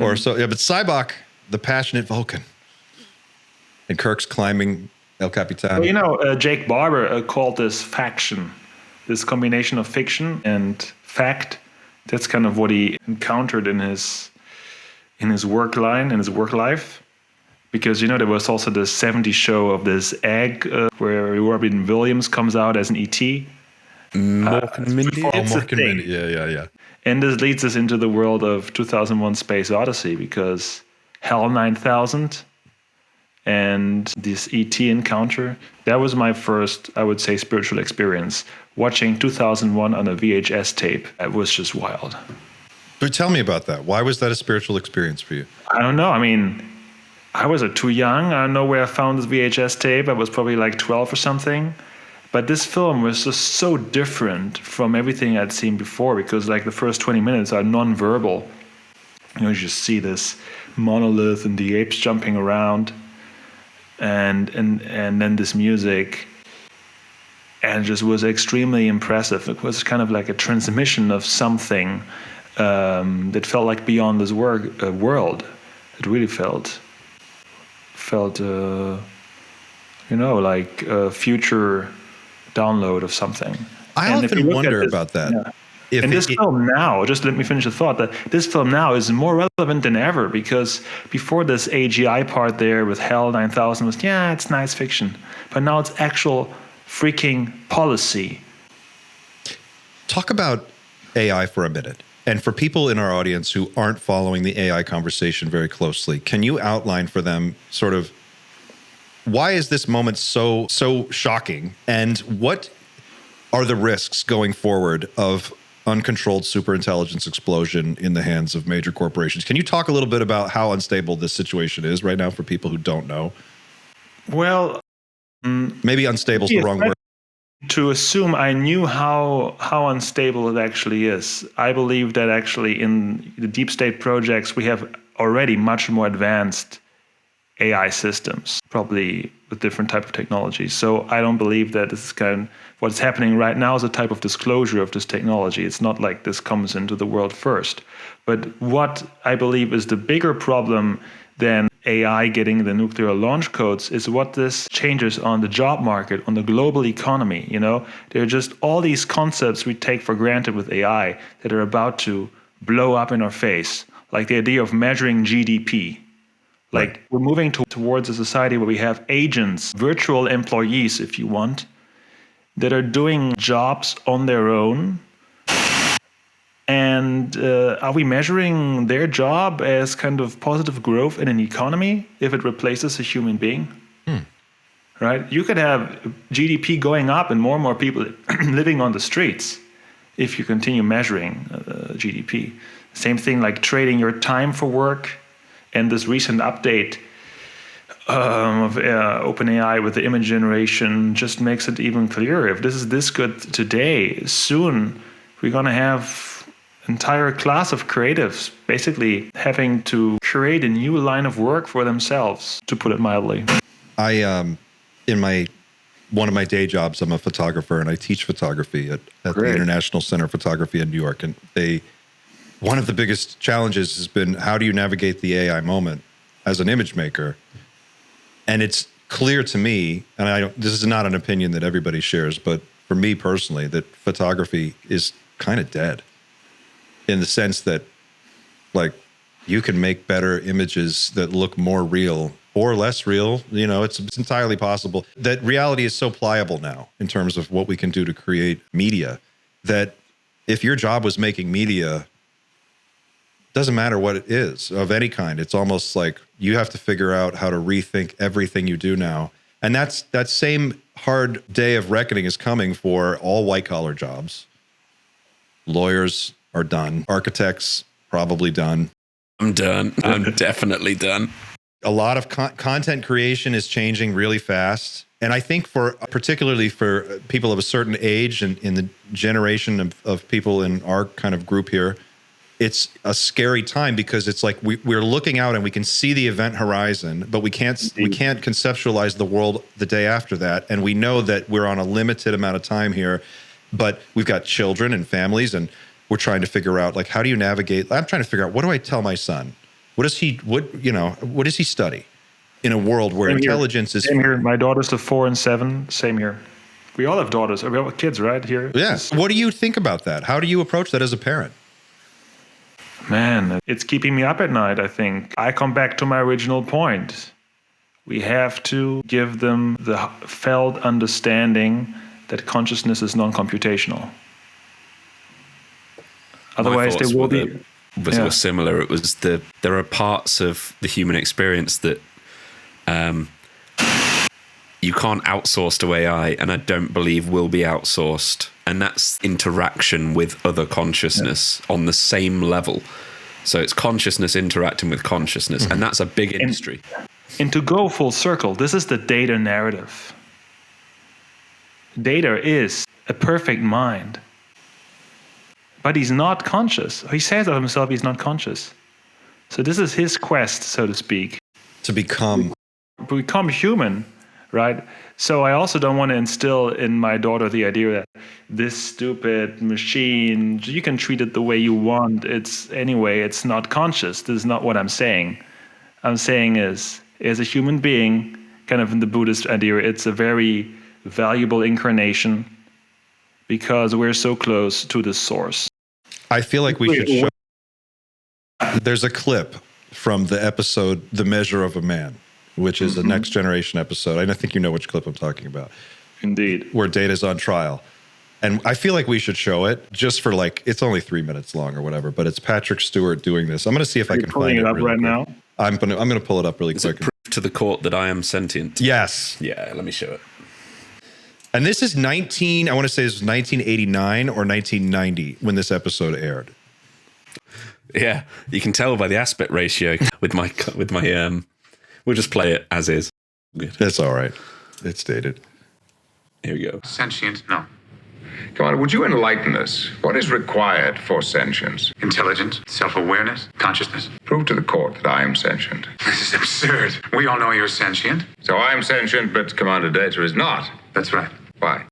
Or so. Yeah, but Cybok, the passionate Vulcan. And Kirk's climbing El Capitan. Well, Jake Barber called this faction, this combination of fiction and fact. That's kind of what he encountered in his work line, in his work life. Because, there was also the 70s show of this egg where Robin Williams comes out as an E.T. Mork and Mindy? Mork and Mindy. Yeah. And this leads us into the world of 2001 Space Odyssey, because HAL 9000 and this ET encounter, that was my first, I would say, spiritual experience. Watching 2001 on a VHS tape, it was just wild. But tell me about that. Why was that a spiritual experience for you? I don't know. I mean, I was too young. I don't know where I found this VHS tape. I was probably like 12 or something. But this film was just so different from everything I'd seen before, because like the first 20 minutes are non-verbal. You just see this monolith and the apes jumping around. And then this music, and it just was extremely impressive. It was kind of like a transmission of something that felt like beyond this world. It really felt like a future download of something. I often wonder about that. Yeah. This film now, just let me finish the thought, that this film now is more relevant than ever, because before this AGI part there with HAL 9000 was, it's nice fiction. But now it's actual freaking policy. Talk about AI for a minute. And for people in our audience who aren't following the AI conversation very closely, can you outline for them sort of why is this moment so shocking, and what are the risks going forward of uncontrolled superintelligence explosion in the hands of major corporations? Can you talk a little bit about how unstable this situation is right now for people who don't know? Well, maybe unstable is the wrong word. To assume I knew how unstable it actually is. I believe that actually in the deep state projects, we have already much more advanced AI systems, probably with different type of technologies. So I don't believe that this is kind of what's happening right now is a type of disclosure of this technology. It's not like this comes into the world first. But what I believe is the bigger problem than AI getting the nuclear launch codes is what this changes on the job market, on the global economy. There are just all these concepts we take for granted with AI that are about to blow up in our face, like the idea of measuring GDP. Like, we're moving towards a society where we have agents, virtual employees, if you want, that are doing jobs on their own. And are we measuring their job as kind of positive growth in an economy if it replaces a human being? Right? You could have GDP going up and more people living on the streets if you continue measuring GDP. Same thing like trading your time for work. And this recent update of OpenAI with the image generation just makes it even clearer. If this is this good today, soon we're going to have an entire class of creatives basically having to create a new line of work for themselves, to put it mildly. I, in my one of my day jobs, I'm a photographer and I teach photography at the International Center of Photography in New York. And one of the biggest challenges has been, how do you navigate the AI moment as an image maker? And it's clear to me, and this is not an opinion that everybody shares, but for me personally, that photography is kind of dead in the sense that, like, you can make better images that look more real or less real. You know, it's entirely possible. That reality is so pliable now in terms of what we can do to create media, that if your job was making media, doesn't matter what it is of any kind. It's almost like you have to figure out how to rethink everything you do now. And that same hard day of reckoning is coming for all white collar jobs. Lawyers are done. Architects probably done. I'm done. I'm definitely done. A lot of content creation is changing really fast. And I think particularly for people of a certain age and in the generation of people in our kind of group here, it's a scary time because it's like we're looking out and we can see the event horizon, but we can't conceptualize the world the day after that. And we know that we're on a limited amount of time here, but we've got children and families, and we're trying to figure out, like, how do you navigate? I'm trying to figure out, what do I tell my son? What does he study in a world where intelligence is... Same here. My daughters are 4 and 7. Same here. We all have daughters. We have kids, right? Here. Yes. What do you think about that? How do you approach that as a parent? Man, it's keeping me up at night, I think. I come back to my original point. We have to give them the felt understanding that consciousness is non-computational. Otherwise, they will be... was similar. It was there are parts of the human experience that you can't outsource to AI, and I don't believe will be outsourced. And that's interaction with other consciousness on the same level. So it's consciousness interacting with consciousness, and that's a big industry. And to go full circle, this is the data narrative. Data is a perfect mind. But he's not conscious. He says of himself he's not conscious. So this is his quest, so to speak. To become human, right? So I also don't want to instill in my daughter the idea that this stupid machine, you can treat it the way you want. It's not conscious. This is not what I'm saying. I'm saying is, as a human being, kind of in the Buddhist idea, it's a very valuable incarnation because we're so close to the source. I feel like we should show... There's a clip from the episode The Measure of a Man, which is a Next Generation episode. And I think you know which clip I'm talking about. Indeed. Where Data's on trial. And I feel like we should show it just for, like, it's only 3 minutes long or whatever, but it's Patrick Stewart doing this. I'm going to see if I can find it up really right quick. now. I'm going to pull it up really quick. Prove to the court that I am sentient. Yes. Yeah, let me show it. And this is I want to say this was 1989 or 1990 when this episode aired. Yeah, you can tell by the aspect ratio with my we'll just play it as is. Good. That's all right. It's dated. Here we go. Sentient? No. Come on, would you enlighten us? What is required for sentience? Intelligence, self-awareness, consciousness. Prove to the court that I am sentient. This is absurd. We all know you're sentient. So I am sentient, but Commander Data is not. That's right. Why?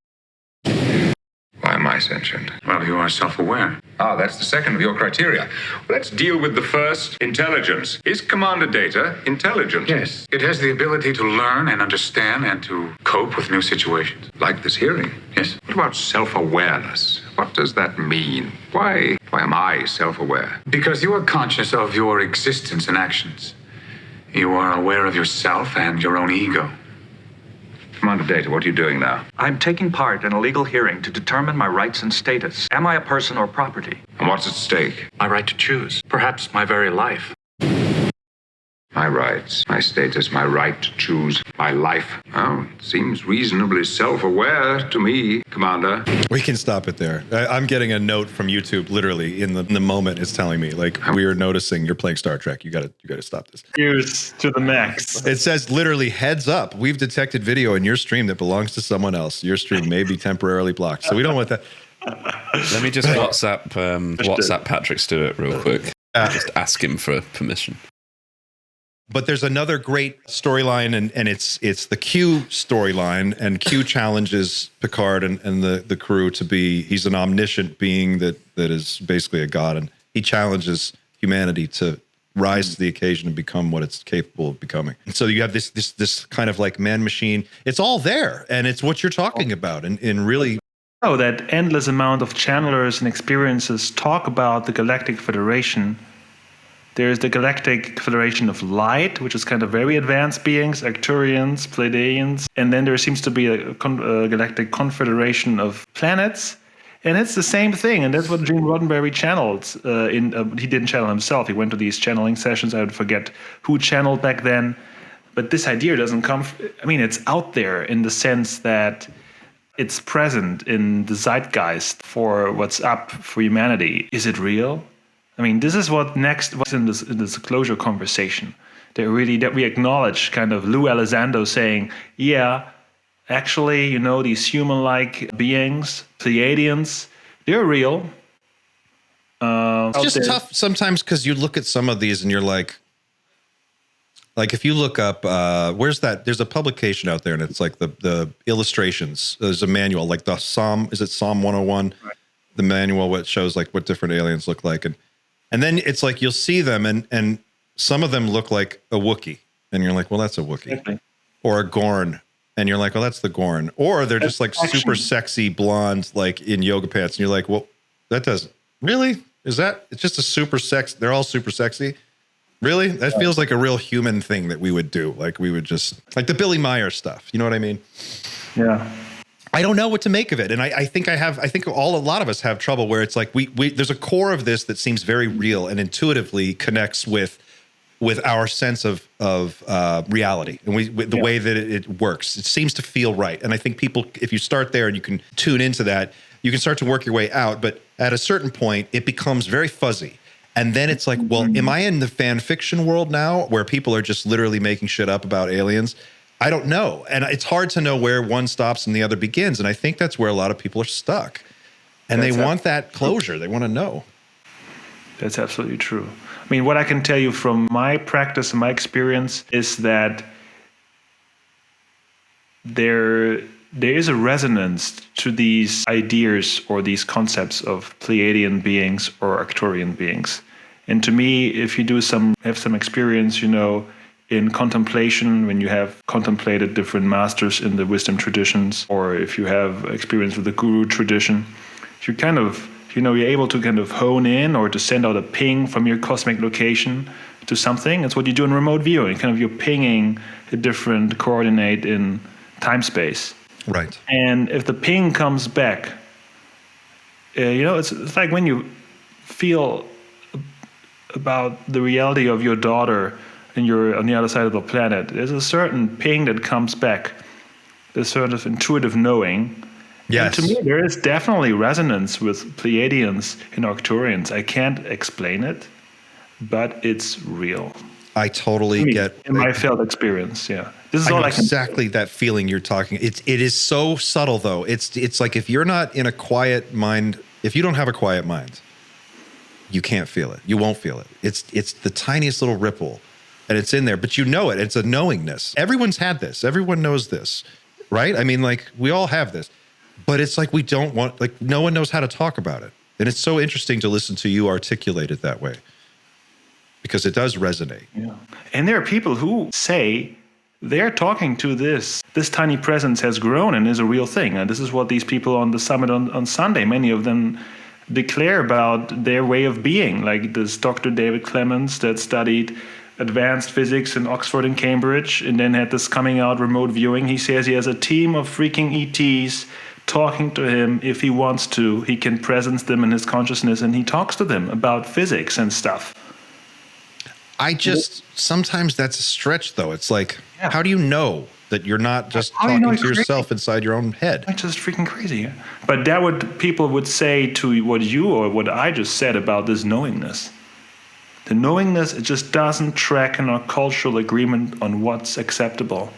Why am I sentient? Well, you are self-aware. Ah, that's the second of your criteria. Let's deal with the first, intelligence. Is Commander Data intelligent? Yes. It has the ability to learn and understand and to cope with new situations. Like this hearing? Yes. What about self-awareness? What does that mean? Why am I self-aware? Because you are conscious of your existence and actions. You are aware of yourself and your own ego. Commander Data, what are you doing now? I'm taking part in a legal hearing to determine my rights and status. Am I a person or property? And what's at stake? My right to choose. Perhaps my very life. My rights, my status, my right to choose my life. Oh, it seems reasonably self-aware to me, Commander. We can stop it there. I'm getting a note from YouTube literally in the moment it's telling me, like, we are noticing you're playing Star Trek. You got to stop this. Here's to the max. It says literally, heads up, we've detected video in your stream that belongs to someone else. Your stream may be temporarily blocked. So we don't want that. Let me just WhatsApp Patrick Stewart real quick. Just ask him for permission. But there's another great storyline, and it's the Q storyline, and Q challenges Picard and the crew to be, he's an omniscient being that is basically a god, and he challenges humanity to rise to the occasion and become what it's capable of becoming. And so you have this kind of like man-machine. It's all there, and it's what you're talking about, and really... Oh, that endless amount of channelers and experiences talk about the Galactic Federation. There's the Galactic Federation of Light, which is kind of very advanced beings, Arcturians, Pleiadians. And then there seems to be a Galactic Confederation of planets. And it's the same thing. And that's what Gene Roddenberry channeled. He didn't channel himself. He went to these channeling sessions. I would forget who channeled back then. But this idea doesn't come... it's out there in the sense that it's present in the zeitgeist for what's up for humanity. Is it real? This is what's in this closure conversation. That we acknowledge kind of Lou Elizondo saying, yeah, actually, these human-like beings, Pleiadians, they're real. It's just tough sometimes because you look at some of these and you're like if you look up, there's a publication out there and it's like the illustrations. There's a manual, like the Psalm 101, right. The manual, which shows like what different aliens look like. And then it's like you'll see them and some of them look like a Wookiee. And you're like, well, that's a Wookiee. Okay. Or a Gorn. And you're like, well, that's the Gorn. Or they're just like super sexy blonde, like in yoga pants. And you're like, well, that doesn't... Really? It's just a super sex... They're all super sexy? Really? That feels like a real human thing that we would do. Like we would just... Like the Billy Meyer stuff. You know what I mean? Yeah. I don't know what to make of it. And I think a lot of us have trouble where it's like there's a core of this that seems very real and intuitively connects with our sense of reality and the way that it works. It seems to feel right. And I think people, if you start there and you can tune into that, you can start to work your way out. But at a certain point, it becomes very fuzzy. And then it's like, well, am I in the fan fiction world now where people are just literally making shit up about aliens? I don't know. And it's hard to know where one stops and the other begins. And I think that's where a lot of people are stuck. And they want that closure. They want to know. That's absolutely true. What I can tell you from my practice and my experience is that there is a resonance to these ideas or these concepts of Pleiadian beings or Arcturian beings. And to me, if you have some experience, in contemplation, when you have contemplated different masters in the wisdom traditions, or if you have experience with the guru tradition, you kind of, you're able to kind of hone in or to send out a ping from your cosmic location to something. It's what you do in remote viewing. Kind of you're pinging a different coordinate in time space. Right. And if the ping comes back, it's like when you feel about the reality of your daughter and you're on the other side of the planet, there's a certain ping that comes back, this sort of intuitive knowing. Yes. And to me, there is definitely resonance with Pleiadians and Arcturians. I can't explain it, but it's real. I totally get in my felt experience. Yeah, this is all I can. Exactly that feeling you're talking. It is so subtle though. It's like if you're not in a quiet mind, if you don't have a quiet mind, you can't feel it. You won't feel it. It's the tiniest little ripple. And it's in there, but you know it. It's a knowingness. Everyone's had this. Everyone knows this, right? We all have this. But it's like we don't want, no one knows how to talk about it. And it's so interesting to listen to you articulate it that way. Because it does resonate. Yeah. And there are people who say they're talking to this tiny presence has grown and is a real thing. And this is what these people on the summit on Sunday, many of them declare about their way of being. Like this Dr. David Clemens that studied advanced physics in Oxford and Cambridge, and then had this coming out remote viewing. He says he has a team of freaking ETs talking to him. If he wants to, he can presence them in his consciousness, and he talks to them about physics and stuff. Sometimes that's a stretch, though. It's like, how do you know that you're not just talking to yourself inside your own head? It's just freaking crazy. But people would say to what you or what I just said about this knowingness. The knowingness, it just doesn't track in our cultural agreement on what's acceptable.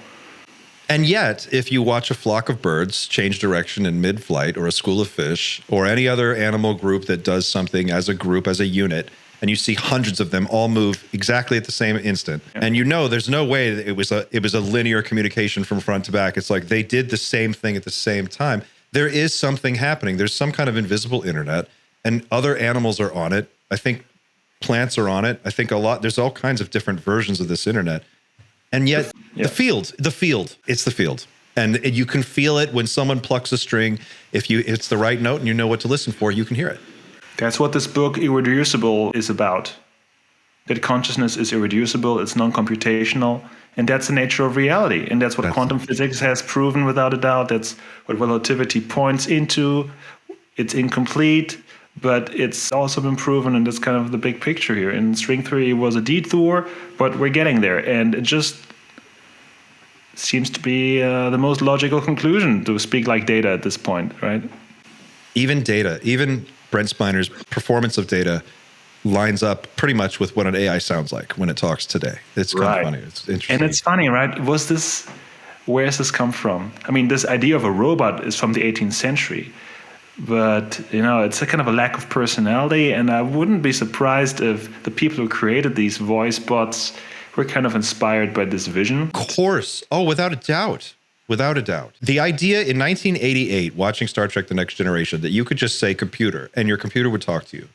And yet, if you watch a flock of birds change direction in mid-flight, or a school of fish, or any other animal group that does something as a group, as a unit, and you see hundreds of them all move exactly at the same instant. And there's no way that it was a linear communication from front to back. It's like they did the same thing at the same time. There is something happening. There's some kind of invisible internet, and other animals are on it. I think plants are on it. I think there's all kinds of different versions of this internet. And yet it's the field. And you can feel it when someone plucks a string. If it's the right note and you know what to listen for, you can hear it. That's what this book, Irreducible, is about. That consciousness is irreducible, it's non-computational, and that's the nature of reality. And that's what quantum physics has proven without a doubt. That's what relativity points into. It's incomplete, but it's also been proven, and that's kind of the big picture here. And string theory was a detour, but we're getting there. And it just seems to be the most logical conclusion to speak like data at this point, right? Even Brent Spiner's performance of data lines up pretty much with what an AI sounds like when it talks today. It's kind of funny. It's interesting. And it's funny, right? Where has this come from? I mean, this idea of a robot is from the 18th century, but it's a kind of a lack of personality. And I wouldn't be surprised if the people who created these voice bots were kind of inspired by this vision. Of course. Oh, without a doubt. Without a doubt. The idea in 1988, watching Star Trek The Next Generation, that you could just say computer and your computer would talk to you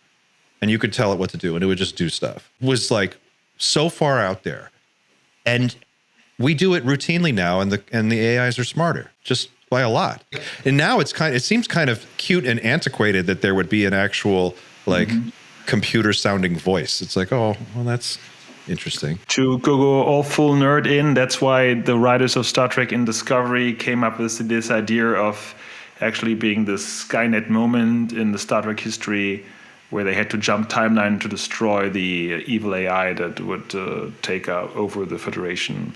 and you could tell it what to do and it would just do stuff, was like so far out there. And we do it routinely now, and the AIs are smarter, just by a lot. And now it seems kind of cute and antiquated that there would be an actual computer sounding voice. It's like, oh, well, that's interesting. To go all full nerd in, that's why the writers of Star Trek in Discovery came up with this idea of actually being this Skynet moment in the Star Trek history where they had to jump timeline to destroy the evil AI that would take over the Federation,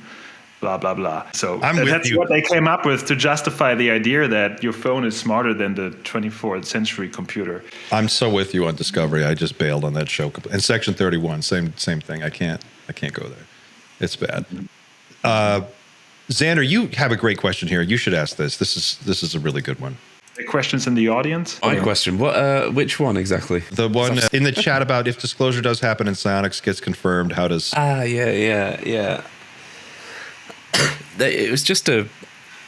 blah, blah, blah. So that's what they came up with to justify the idea that your phone is smarter than the 24th century computer. I'm so with you on Discovery. I just bailed on that show. And Section 31, same thing. I can't go there. It's bad. Xander, you have a great question here. You should ask this. This is a really good one. The questions in the audience? My question. What? Which one exactly? The one in the chat about if disclosure does happen and psionics gets confirmed, how does... Yeah. It was just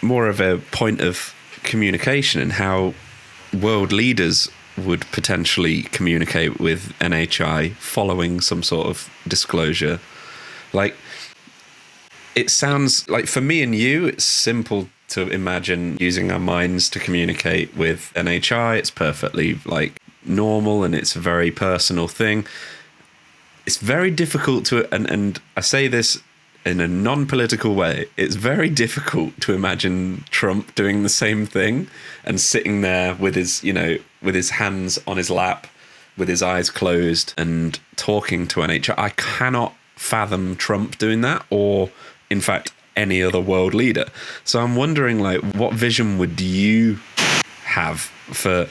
more of a point of communication and how world leaders would potentially communicate with NHI following some sort of disclosure. Like, it sounds like for me and you, it's simple to imagine using our minds to communicate with NHI. It's perfectly normal, and it's a very personal thing. It's very difficult to, and I say this in a non-political way, it's very difficult to imagine Trump doing the same thing and sitting there with his hands on his lap, with his eyes closed and talking to NHI. I cannot fathom Trump doing that, or in fact any other world leader. So I'm wondering, what vision would you have for,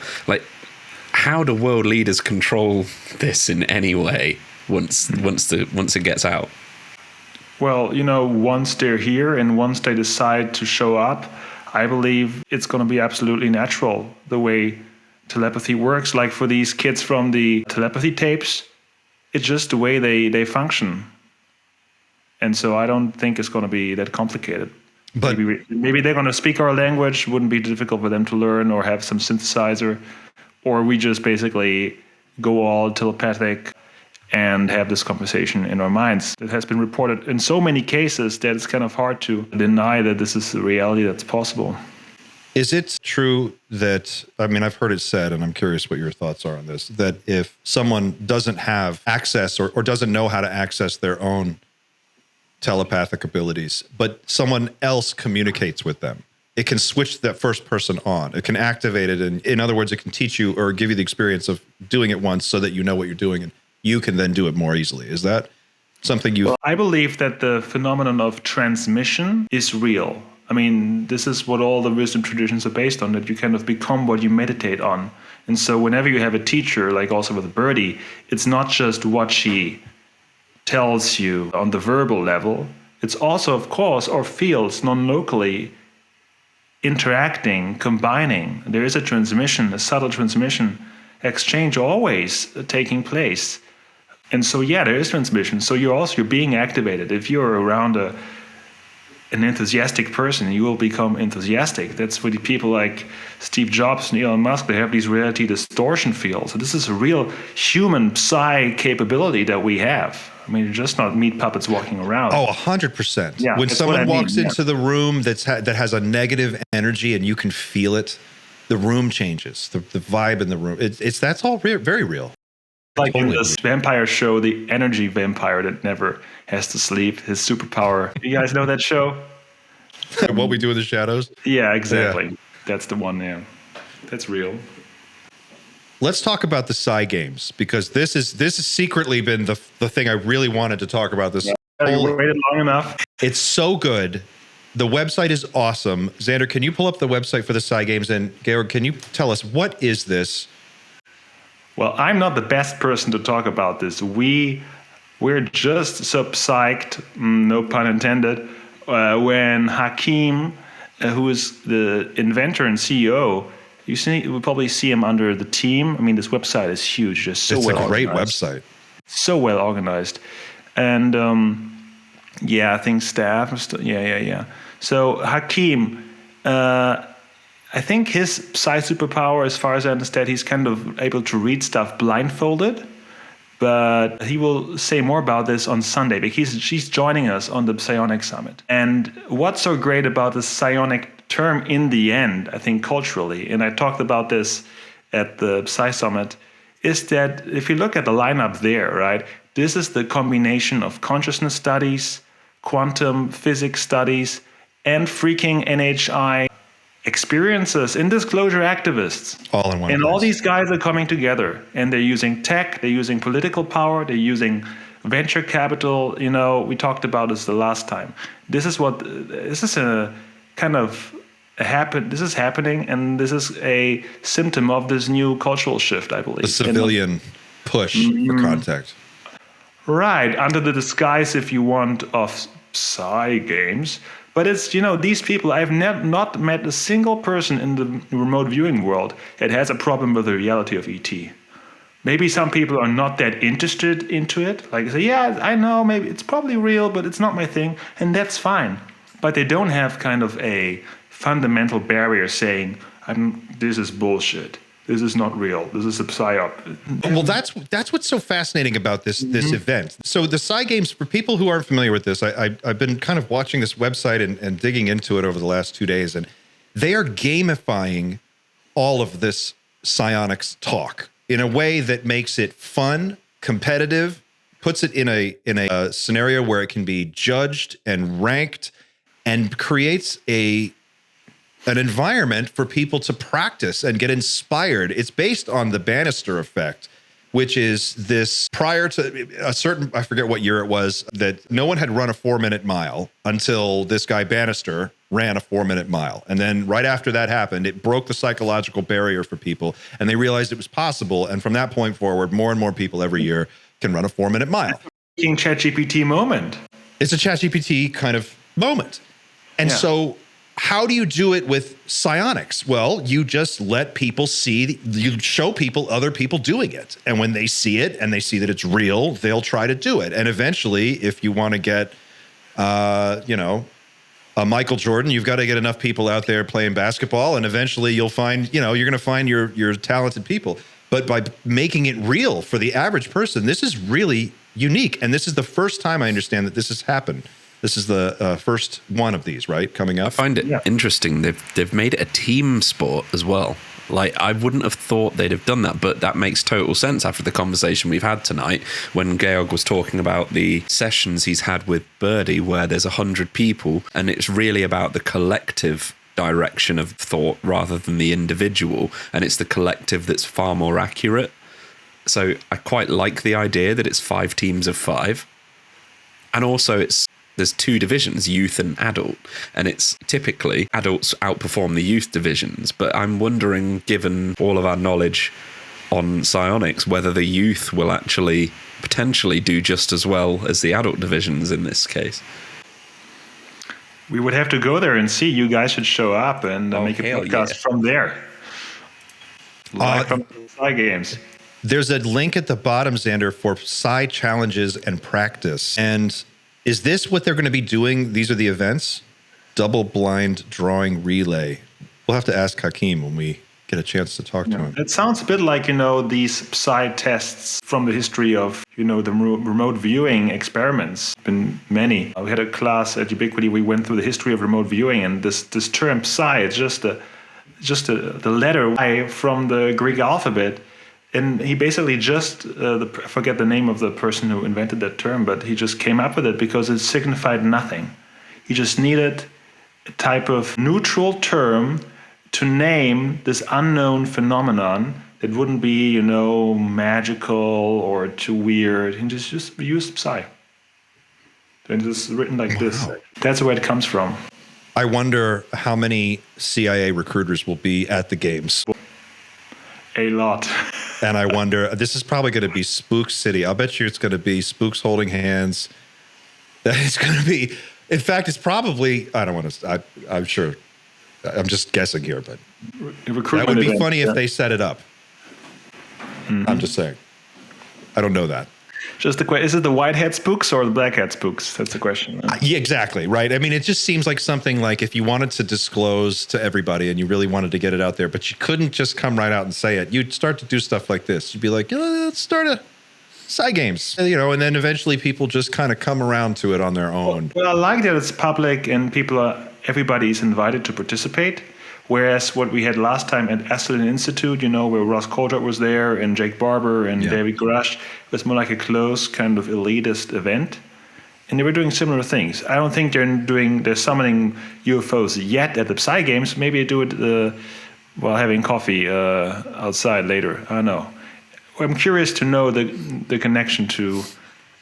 how do world leaders control this in any way once it gets out? Well, once they're here and once they decide to show up, I believe it's going to be absolutely natural the way telepathy works. Like for these kids from the telepathy tapes, it's just the way they function. And so I don't think it's going to be that complicated. But maybe they're going to speak our language, wouldn't be difficult for them to learn, or have some synthesizer, or we just basically go all telepathic and have this conversation in our minds. It has been reported in so many cases that it's kind of hard to deny that this is a reality that's possible. Is it true that, I've heard it said, and I'm curious what your thoughts are on this, that if someone doesn't have access or doesn't know how to access their own telepathic abilities, but someone else communicates with them, it can switch that first person on. It can activate it. And in other words, it can teach you or give you the experience of doing it once so that you know what you're doing, and you can then do it more easily. Is that something you... Well, I believe that the phenomenon of transmission is real. This is what all the wisdom traditions are based on, that you kind of become what you meditate on. And so whenever you have a teacher, like also with Birdie, it's not just what she tells you on the verbal level. It's also, of course, our fields non-locally interacting, combining. There is a transmission, a subtle transmission exchange always taking place. And so, yeah, there is transmission. So you're being activated. If you're around an enthusiastic person, you will become enthusiastic. That's what the people like Steve Jobs and Elon Musk, they have these reality distortion fields. So this is a real human psi capability that we have. I mean, you're just not meat puppets walking around. Oh, 100%. Yeah, when someone walks mean, into the room that has a negative energy and you can feel it, the room changes. The vibe in the room. That's all very real. Like Totally. in this vampire show, the energy vampire that never has to sleep, his superpower. You guys know that show? What We Do in the Shadows? Yeah, exactly. Yeah. That's the one, yeah. That's real. Let's talk about the Psi games, because this has secretly been the thing I really wanted to talk about this. Yeah, you waited long enough. It's so good. The website is awesome. Xander, can you pull up the website for the Psi games? And Georg, can you tell us, what is this? Well, I'm not the best person to talk about this. We're just so psyched, no pun intended, when Hakim, who is the inventor and CEO, you probably see him under the team. I mean, this website is huge, just so well organized. It's a great website. So well organized. And I think staff, yeah. So Hakim, I think his psi superpower, as far as I understand, he's kind of able to read stuff blindfolded. But he will say more about this on Sunday, because she's joining us on the Psionic Summit. And what's so great about the psionic term in the end, I think culturally, and I talked about this at the Psi Summit, is that if you look at the lineup there, right, this is the combination of consciousness studies, quantum physics studies, and freaking NHI experiences and disclosure activists. All in one And place. all these guys are coming together, and they're using tech, they're using political power, they're using venture capital. You know, we talked about this the last time. This is a kind of this is happening, and this is a symptom of this new cultural shift, I believe. The civilian push for contact. Right, under the disguise, if you want, of Psi games. But it's, these people, I've not met a single person in the remote viewing world that has a problem with the reality of ET. Maybe some people are not that interested into it. Like, say, yeah, I know, maybe it's probably real, but it's not my thing. And that's fine. But they don't have kind of a fundamental barrier saying, this is bullshit. This is not real. This is a psyop. Well, that's what's so fascinating about this event. So the Psi Games, for people who aren't familiar with this, I've been kind of watching this website and digging into it over the last 2 days, and they are gamifying all of this psionics talk in a way that makes it fun, competitive, puts it in a scenario where it can be judged and ranked, and creates an environment for people to practice and get inspired. It's based on the Bannister effect, which is this prior to a certain, I forget what year it was, that no one had run a 4-minute mile until this guy Bannister ran a 4-minute mile. And then right after that happened, it broke the psychological barrier for people, and they realized it was possible. And from that point forward, more and more people every year can run a 4-minute mile. ChatGPT moment. It's a ChatGPT kind of moment. And so how do you do it with psionics? Well, you just let people see, you show people other people doing it. And when they see it and they see that it's real, they'll try to do it. And eventually, if you want to get, a Michael Jordan, you've got to get enough people out there playing basketball. And eventually you'll find, you're going to find your talented people. But by making it real for the average person, this is really unique. And this is the first time I understand that this has happened. This is the first one of these, right, coming up? I find it interesting. They've made it a team sport as well. Like, I wouldn't have thought they'd have done that, but that makes total sense after the conversation we've had tonight when Georg was talking about the sessions he's had with Birdie where there's 100 people and it's really about the collective direction of thought rather than the individual, and it's the collective that's far more accurate. So I quite like the idea that it's 5 teams of 5. And also there's 2 divisions, youth and adult, and it's typically adults outperform the youth divisions. But I'm wondering, given all of our knowledge on psionics, whether the youth will actually potentially do just as well as the adult divisions in this case. We would have to go there and see. You guys should show up and make a podcast from there. Live from the Psi Games. There's a link at the bottom, Xander, for Psi challenges and practice. And is this what they're going to be doing? These are the events? Double blind drawing relay. We'll have to ask Hakeem when we get a chance to talk to him. It sounds a bit like, these Psi tests from the history of, the remote viewing experiments. Been many. We had a class at Ubiquity. We went through the history of remote viewing, and this term Psi is just the letter I from the Greek alphabet. And he basically I forget the name of the person who invented that term, but he just came up with it because it signified nothing. He just needed a type of neutral term to name this unknown phenomenon that wouldn't be, magical or too weird. He just used Psi. And it's written like this. That's where it comes from. I wonder how many CIA recruiters will be at the games. A lot. And I wonder, this is probably going to be Spook City. I'll bet you it's going to be spooks holding hands. That it's going to be, in fact, it's probably, I don't want to, I'm sure, I'm just guessing here, but that would be funny if they set it up. Mm-hmm. I'm just saying. I don't know that. Just the question, is it the white hat spooks or the black hat spooks? That's the question. Yeah, exactly, right? I mean, it just seems like something like if you wanted to disclose to everybody and you really wanted to get it out there, but you couldn't just come right out and say it. You'd start to do stuff like this. You'd be like, let's start a Psi Games, and then eventually people just kind of come around to it on their own. Well, I like that it's public and everybody's invited to participate. Whereas what we had last time at Esalen Institute, where Ross Coulthard was there and Jake Barber and David Grush, it was more like a close kind of elitist event. And they were doing similar things. I don't think they're summoning UFOs yet at the Psi Games. Maybe they do it while having coffee outside later. I don't know. I'm curious to know the connection to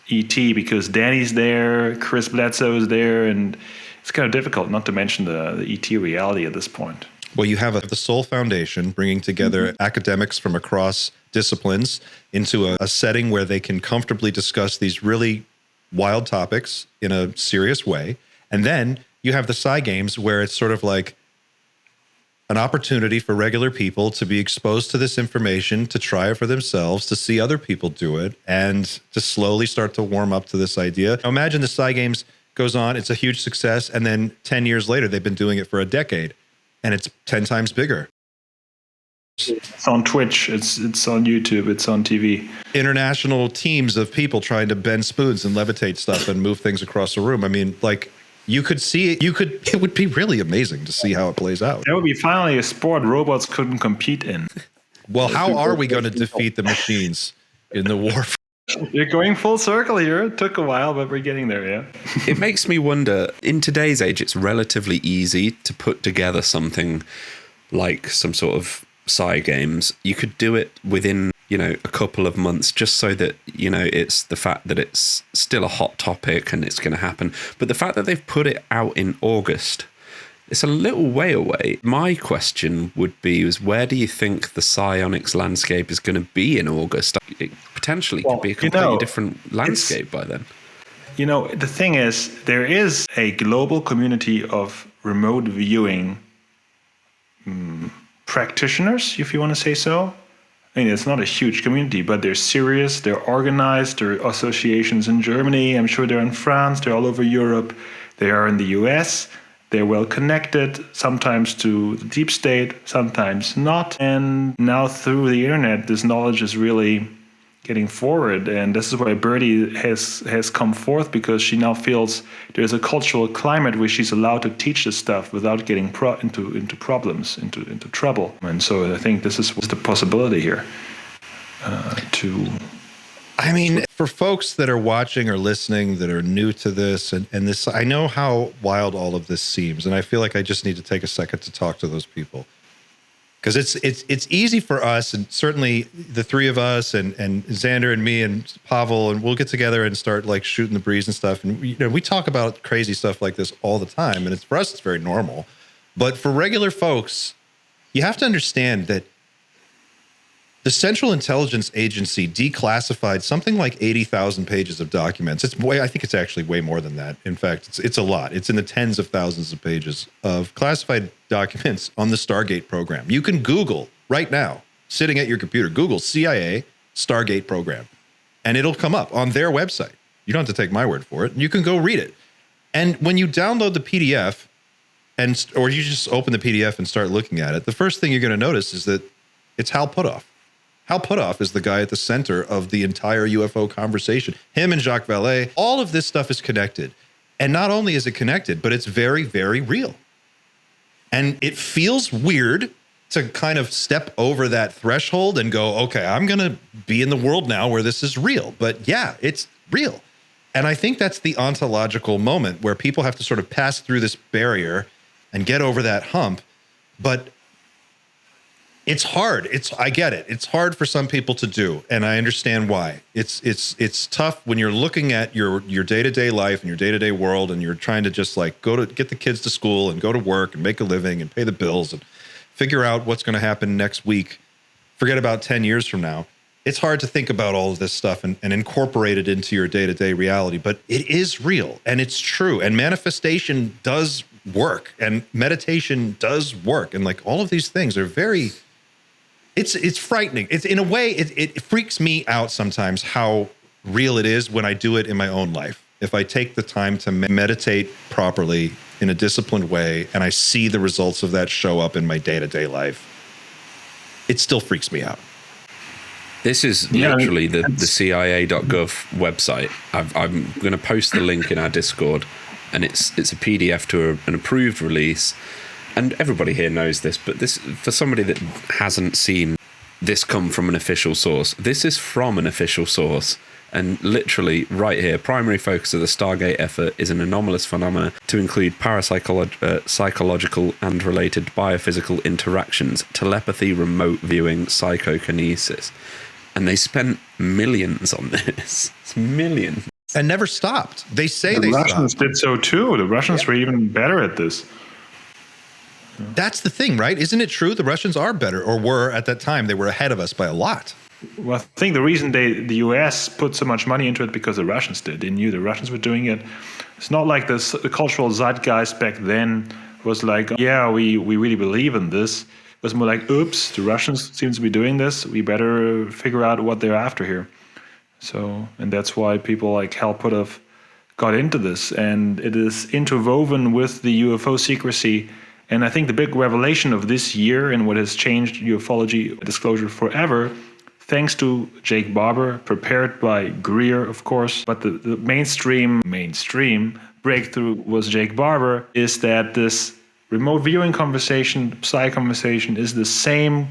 ET because Danny's there, Chris Bledsoe is there, and it's kind of difficult not to mention the ET reality at this point. Well, you have the Soul Foundation bringing together academics from across disciplines into a setting where they can comfortably discuss these really wild topics in a serious way. And then you have the Psi Games where it's sort of like an opportunity for regular people to be exposed to this information, to try it for themselves, to see other people do it, and to slowly start to warm up to this idea. Now, imagine the Psi Games goes on, it's a huge success, and then 10 years later, they've been doing it for a decade, and it's 10 times bigger. It's on Twitch, it's on YouTube, it's on TV. International teams of people trying to bend spoons and levitate stuff and move things across the room. I mean, like, you could see it, it would be really amazing to see how it plays out. That would be finally a sport robots couldn't compete in. Well, how are we going to defeat the machines in the war? You're going full circle here. It took a while, but we're getting there, yeah. It makes me wonder, in today's age, it's relatively easy to put together something like some sort of Psi Games. You could do it within, a couple of months, just so that, it's the fact that it's still a hot topic and it's going to happen. But the fact that they've put it out in August, it's a little way away. My question would be, where do you think the psionics landscape is going to be in August? It potentially could be a completely different landscape by then. The thing is, there is a global community of remote viewing practitioners, if you want to say so. I mean, it's not a huge community, but they're serious, they're organized, there are associations in Germany, I'm sure they're in France, they're all over Europe, they are in the US. They're well connected, sometimes to the deep state, sometimes not. And now through the internet, this knowledge is really getting forward. And this is why Birdie has come forth, because she now feels there's a cultural climate where she's allowed to teach this stuff without getting into problems, into trouble. And so I think this is the possibility here I mean, for folks that are watching or listening that are new to this, and this, I know how wild all of this seems, and I feel like I just need to take a second to talk to those people. Because it's easy for us, and certainly the three of us, and Xander and me and Pavel, and we'll get together and start like shooting the breeze and stuff. And we talk about crazy stuff like this all the time, and for us, it's very normal. But for regular folks, you have to understand that the Central Intelligence Agency declassified something like 80,000 pages of documents. I think it's actually way more than that. In fact, it's a lot. It's in the tens of thousands of pages of classified documents on the Stargate program. You can Google right now, sitting at your computer, Google CIA Stargate program. And it'll come up on their website. You don't have to take my word for it. You can go read it. And when you download the PDF, or you just open the PDF and start looking at it, the first thing you're going to notice is that it's Hal Puthoff. Hal Puthoff is the guy at the center of the entire UFO conversation. Him and Jacques Vallée, all of this stuff is connected. And not only is it connected, but it's very, very real. And it feels weird to kind of step over that threshold and go, okay, I'm going to be in the world now where this is real. But yeah, it's real. And I think that's the ontological moment where people have to sort of pass through this barrier and get over that hump. But it's hard. I get it. It's hard for some people to do, and I understand why. It's tough when you're looking at your day-to-day life and your day-to-day world, and you're trying to just like get the kids to school and go to work and make a living and pay the bills and figure out what's going to happen next week. Forget about 10 years from now. It's hard to think about all of this stuff and incorporate it into your day-to-day reality, but it is real and it's true. And manifestation does work and meditation does work. And like all of these things are very, it's frightening. It's in a way, it freaks me out sometimes how real it is when I do it in my own life. If I take the time to meditate properly in a disciplined way and I see the results of that show up in my day-to-day life, it still freaks me out. This is literally the CIA.gov website. I'm going to post the link in our Discord, and it's a PDF to an approved release. And everybody here knows this, but this, for somebody that hasn't seen this come from an official source, this is from an official source. And literally right here, primary focus of the Stargate effort is an anomalous phenomena to include psychological and related biophysical interactions, telepathy, remote viewing, psychokinesis. And they spent millions on this. It's millions. And never stopped. They say the they Russians stopped. did so too. The Russians were even better at this. That's the thing, right? Isn't it true? The Russians are better, or were at that time. They were ahead of us by a lot. Well, I think the reason the US put so much money into it because the Russians did. They knew the Russians were doing it. It's not like the cultural zeitgeist back then was like, yeah, we really believe in this. It was more like, oops, the Russians seem to be doing this. We better figure out what they're after here. So, and that's why people like Hal Puthoff got into this. And it is interwoven with the UFO secrecy. And I think the big revelation of this year and what has changed ufology disclosure forever, thanks to Jake Barber, prepared by Greer, of course, but the mainstream breakthrough was Jake Barber, is that this remote viewing conversation, psi conversation, is the same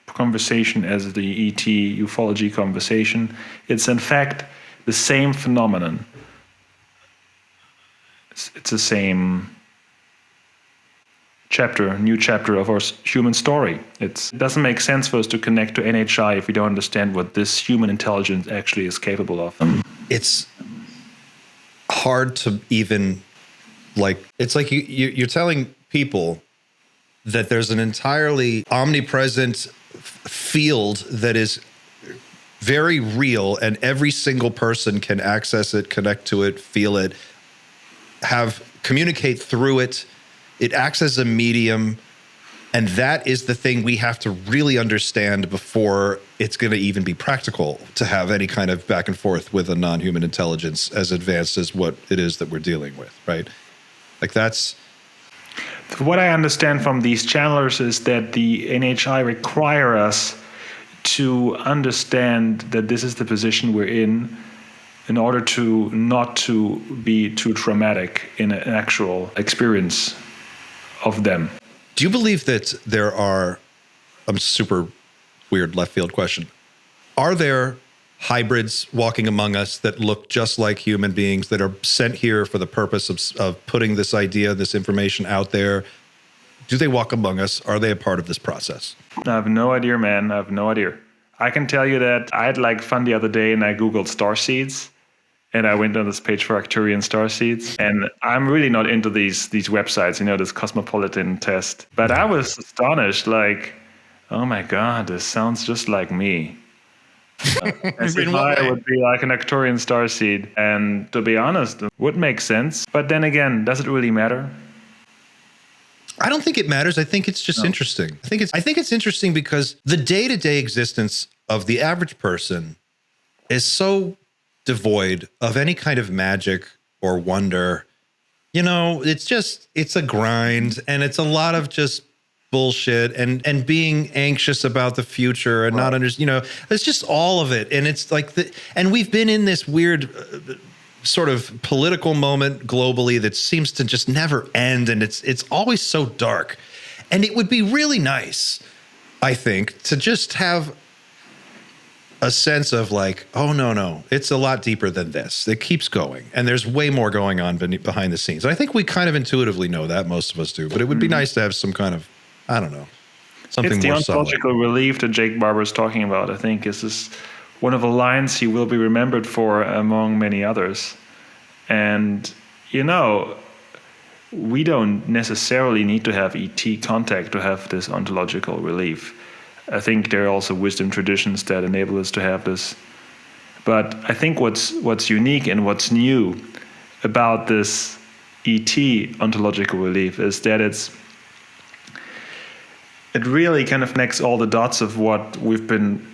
conversation as the ET ufology conversation. It's in fact the same phenomenon. It's the same new chapter of our human story. It doesn't make sense for us to connect to NHI if we don't understand what this human intelligence actually is capable of. It's hard to even, like, it's like you're telling people that there's an entirely omnipresent field that is very real and every single person can access it, connect to it, feel it, communicate through it. It acts as a medium, and that is the thing we have to really understand before it's going to even be practical to have any kind of back and forth with a non-human intelligence as advanced as what it is that we're dealing with, right? Like that's... What I understand from these channelers is that the NHI require us to understand that this is the position we're in order to not to be too traumatic in an actual experience of them. Do you believe that there are, a super weird left field question, are there hybrids walking among us that look just like human beings that are sent here for the purpose of putting this idea, this information out there? Do they walk among us? Are they a part of this process? I have no idea, man. I have no idea. I can tell you that I had like fun the other day and I Googled starseeds. And I went on this page for Arcturian starseeds. And I'm really not into these websites, this cosmopolitan test. But I was astonished, like, oh my God, this sounds just like me. As if I would be like an Arcturian starseed. And to be honest, it would make sense. But then again, does it really matter? I don't think it matters. I think it's just interesting. I think it's interesting because the day-to-day existence of the average person is so devoid of any kind of magic or wonder. You know, it's a grind, and it's a lot of just bullshit and being anxious about the future and not it's just all of it. And it's like and we've been in this weird sort of political moment globally that seems to just never end, and it's always so dark. And it would be really nice, I think, to just have a sense of like, oh no, it's a lot deeper than this. It keeps going, and there's way more going on behind the scenes. I think we kind of intuitively know that, most of us do, but it would be nice to have some kind of, I don't know, something it's the more ontological solid. relief that Jake Barber is talking about. I think is this one of the lines he will be remembered for among many others. And, you know, we don't necessarily need to have ET contact to have this ontological relief. I think there are also wisdom traditions that enable us to have this. But I think what's unique and what's new about this ET ontological relief is that it really kind of connects all the dots of what we've been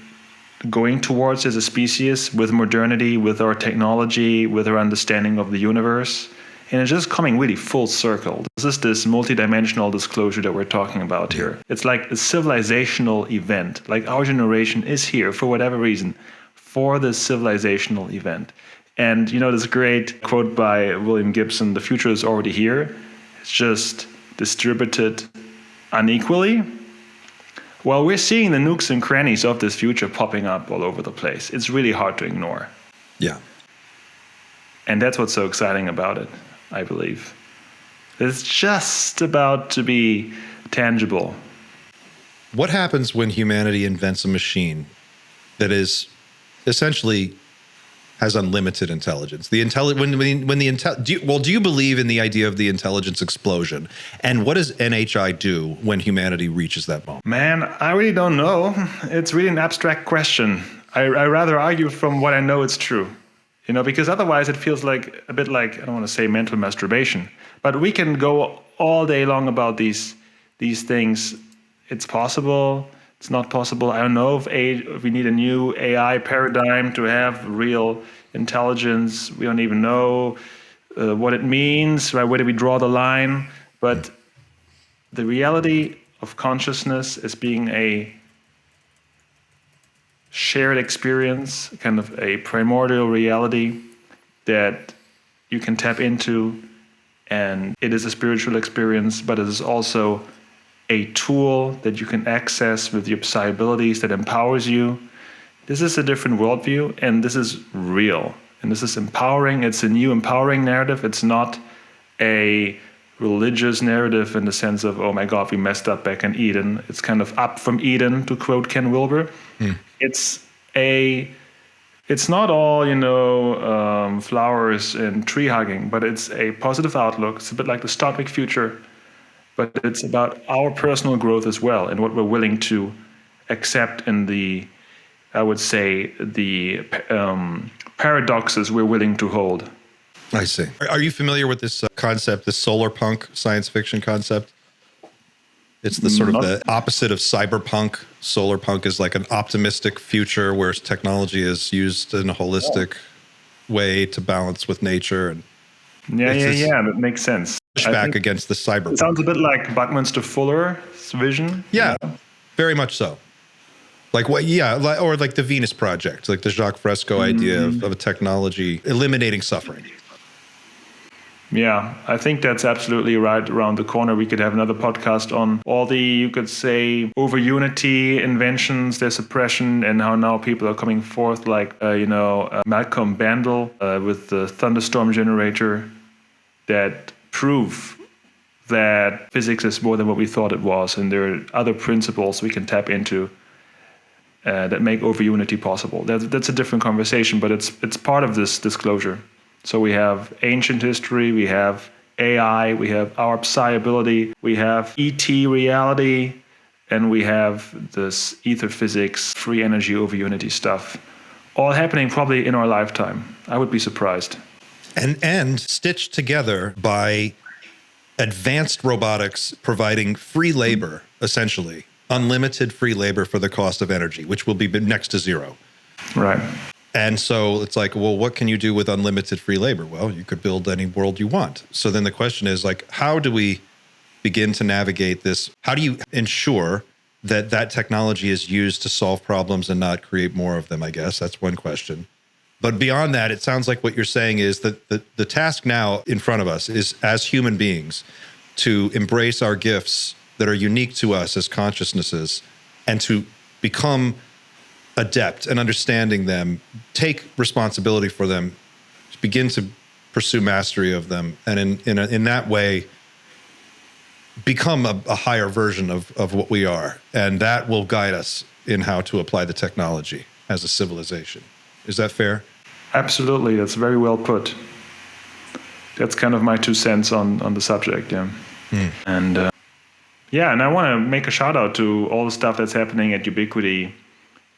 going towards as a species with modernity, with our technology, with our understanding of the universe. And it's just coming really full circle. This is this multidimensional disclosure that we're talking about here. It's like a civilizational event. Like our generation is here for whatever reason for this civilizational event. And you know, this great quote by William Gibson, the future is already here. It's just distributed unequally. Well, we're seeing the nooks and crannies of this future popping up all over the place. It's really hard to ignore. Yeah. And that's what's so exciting about it, I believe. It's just about to be tangible. What happens when humanity invents a machine that is essentially has unlimited intelligence? Do you believe in the idea of the intelligence explosion? And what does NHI do when humanity reaches that moment? Man, I really don't know. It's really an abstract question. I rather argue from what I know it's true. You know, because otherwise it feels like a bit like, I don't want to say mental masturbation, but we can go all day long about these things. It's possible. It's not possible. I don't know if we need a new AI paradigm to have real intelligence. We don't even know what it means, right? Where do we draw the line? But the reality of consciousness as being a shared experience, kind of a primordial reality that you can tap into, and it is a spiritual experience, but it is also a tool that you can access with your psi abilities that empowers you. This is a different worldview, and this is real, and this is empowering. It's a new empowering narrative. It's not a religious narrative in the sense of, oh my God, we messed up back in Eden. It's kind of up from Eden, to quote Ken Wilber. It's not all, flowers and tree hugging, but it's a positive outlook. It's a bit like the Star Trek future, but it's about our personal growth as well and what we're willing to accept in the, I would say, the paradoxes we're willing to hold. I see. Are you familiar with this concept, the solar punk science fiction concept? It's the sort of the opposite of cyberpunk. Solar punk is like an optimistic future where technology is used in a holistic way to balance with nature. And that makes sense. Pushback against the cyberpunk. It sounds a bit like Buckminster Fuller's vision. Yeah, very much so. Like what? Yeah, or like the Venus Project, like the Jacques Fresco idea of a technology eliminating suffering. Yeah, I think that's absolutely right around the corner. We could have another podcast on all the, you could say, over unity inventions, their suppression, and how now people are coming forth like, Malcolm Bandel with the thunderstorm generator that prove that physics is more than what we thought it was. And there are other principles we can tap into that make over unity possible. That's a different conversation, but it's part of this disclosure. So we have ancient history, we have AI, we have our psi ability, we have ET reality, and we have this ether physics, free energy over unity stuff, all happening probably in our lifetime. I would be surprised. And stitched together by advanced robotics providing free labor, essentially, unlimited free labor for the cost of energy, which will be next to zero. Right. And so it's like, well, what can you do with unlimited free labor? Well, you could build any world you want. So then the question is, like, how do we begin to navigate this? How do you ensure that that technology is used to solve problems and not create more of them? I guess that's one question. But beyond that, it sounds like what you're saying is that the task now in front of us is, as human beings, to embrace our gifts that are unique to us as consciousnesses and to become adept and understanding them, take responsibility for them, begin to pursue mastery of them, and in that way become a higher version of what we are. And that will guide us in how to apply the technology as a civilization. Is that fair? Absolutely. That's very well put. That's kind of my 2 cents on the subject. Yeah. And and I want to make a shout out to all the stuff that's happening at Ubiquity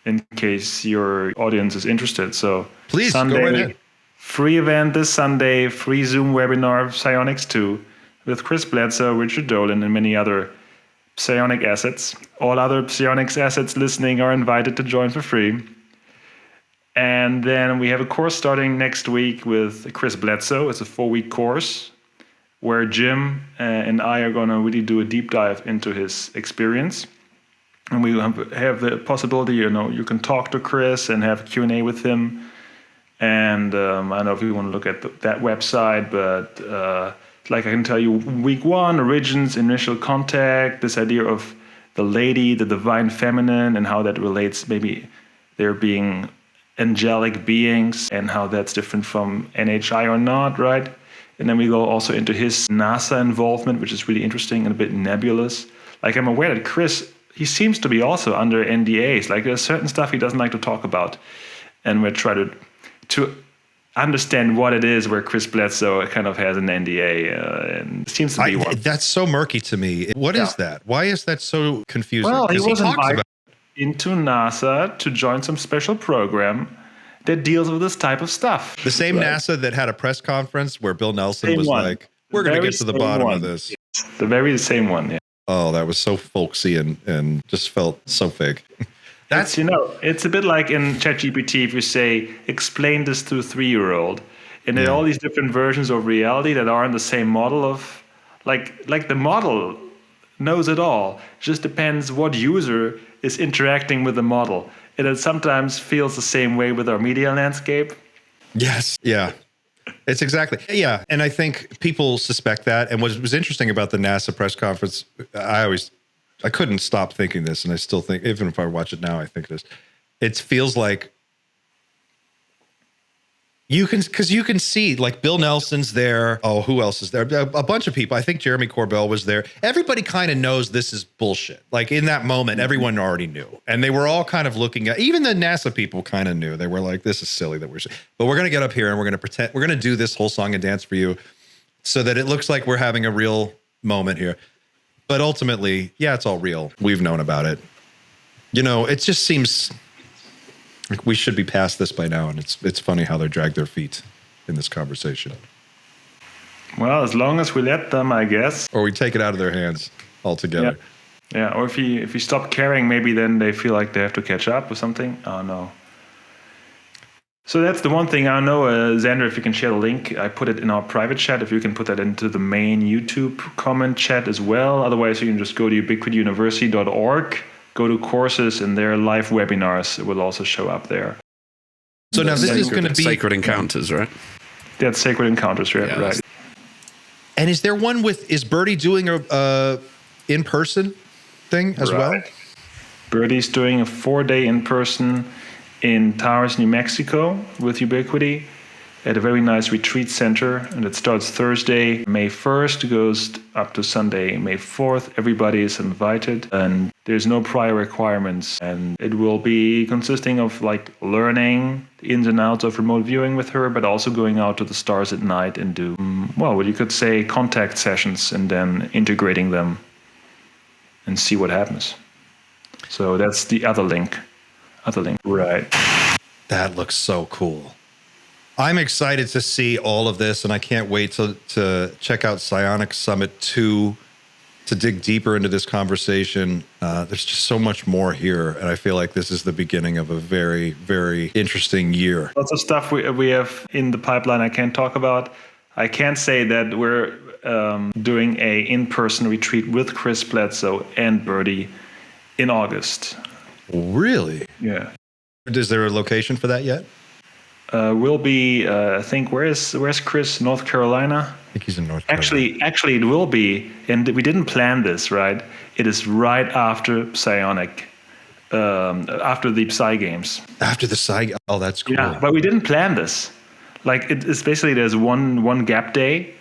in case your audience is interested. So please Sunday, go right ahead. Free event this Sunday, free Zoom webinar of Psionics 2 with Chris Bledsoe, Richard Dolan, and many other psionic assets. All other psionics assets listening are invited to join for free. And then we have a course starting next week with Chris Bledsoe. It's a 4-week course where Jim and I are going to really do a deep dive into his experience. And we have the possibility, you can talk to Chris and have a Q&A with him. And I don't know if you want to look at that website, but like I can tell you, week 1, origins, initial contact, this idea of the lady, the divine feminine, and how that relates, maybe there being angelic beings and how that's different from NHI or not, right? And then we go also into his NASA involvement, which is really interesting and a bit nebulous. Like, I'm aware that Chris, he seems to be also under NDAs. Like, there's certain stuff he doesn't like to talk about. And we're trying to understand what it is where Chris Bledsoe kind of has an NDA and seems to be one. That's so murky to me. What is that? Why is that so confusing? Well, he was talks invited about into NASA to join some special program that deals with this type of stuff. the same NASA that had a press conference where Bill Nelson was like, we're going to get to the bottom of this. The very same one, yeah. Oh, that was so folksy and just felt so fake. That's, it's a bit like in ChatGPT if you say, explain this to a 3-year-old. And there are all these different versions of reality that are in the same model of, like the model knows it all. It just depends what user is interacting with the model. And it sometimes feels the same way with our media landscape. Yes. Yeah. It's exactly. Yeah. And I think people suspect that. And what was interesting about the NASA press conference, I couldn't stop thinking this. And I still think, even if I watch it now, I think this. It feels like you can see, like, Bill Nelson's there. Oh, who else is there? A bunch of people. I think Jeremy Corbell was there. Everybody kind of knows this is bullshit. Like, in that moment, everyone already knew. And they were all kind of looking at, even the NASA people kind of knew. They were like, this is silly that but we're going to get up here and we're going to do this whole song and dance for you so that it looks like we're having a real moment here. But ultimately, yeah, it's all real. We've known about it. It just seems like we should be past this by now, and it's funny how they drag their feet in this conversation. Well, as long as we let them, I guess. Or we take it out of their hands altogether. Yeah. Or if you stop caring, maybe then they feel like they have to catch up or something. Oh, no. So that's the one thing. I don't know, Xander, if you can share the link. I put it in our private chat. If you can put that into the main YouTube comment chat as well. Otherwise, you can just go to ubiquityuniversity.org. Go to courses, and their live webinars will also show up there. So now this is going to be Sacred Encounters, right? That's Sacred Encounters, right? Yeah, Right. And is there one is Birdie doing a in-person thing as well? Birdie's doing a 4-day in-person in Taos, New Mexico with Ubiquity at a very nice retreat center. And it starts Thursday, May 1st, goes up to Sunday, May 4th. Everybody is invited and there's no prior requirements. And it will be consisting of like learning the ins and outs of remote viewing with her, but also going out to the stars at night and do, well, you could say contact sessions and then integrating them and see what happens. So that's the other link. Right. That looks so cool. I'm excited to see all of this, and I can't wait to check out Psionics Summit 2 to dig deeper into this conversation. There's just so much more here, and I feel like this is the beginning of a very, very interesting year. Lots of stuff we have in the pipeline I can't talk about. I can say that we're doing a in-person retreat with Chris Bledsoe and Birdie in August. Really? Yeah. Is there a location for that yet? Will be, I think, where's Chris? North Carolina? I think he's in North Carolina. Actually, it will be, and we didn't plan this, right? It is right after Psionic, after the Psi Games. After the Psi, oh, that's cool. Yeah, but we didn't plan this. Like, it's basically there's one gap day,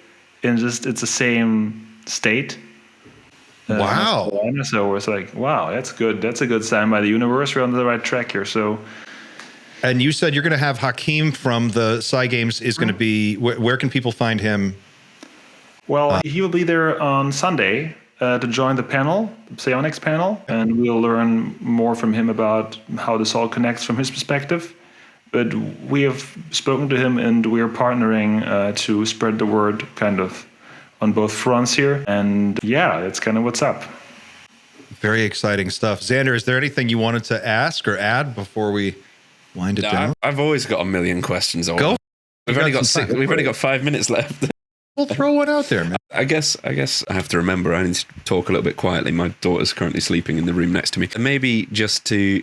and it's the same state. Wow. So it's like, wow, that's good. That's a good sign by the universe. We're on the right track here. So. And you said you're going to have Hakeem from the Psi Games is going to be, where can people find him? Well, he will be there on Sunday to join the panel, the Psionics panel, and we'll learn more from him about how this all connects from his perspective. But we have spoken to him, and we are partnering to spread the word kind of on both fronts here. And yeah, that's kind of what's up. Very exciting stuff. Xander, is there anything you wanted to ask or add before we wind it down? I've always got a million questions. Go. We've only got 5 minutes left. We'll throw one out there, man. I guess I have to remember I need to talk a little bit quietly. My daughter's currently sleeping in the room next to me. And maybe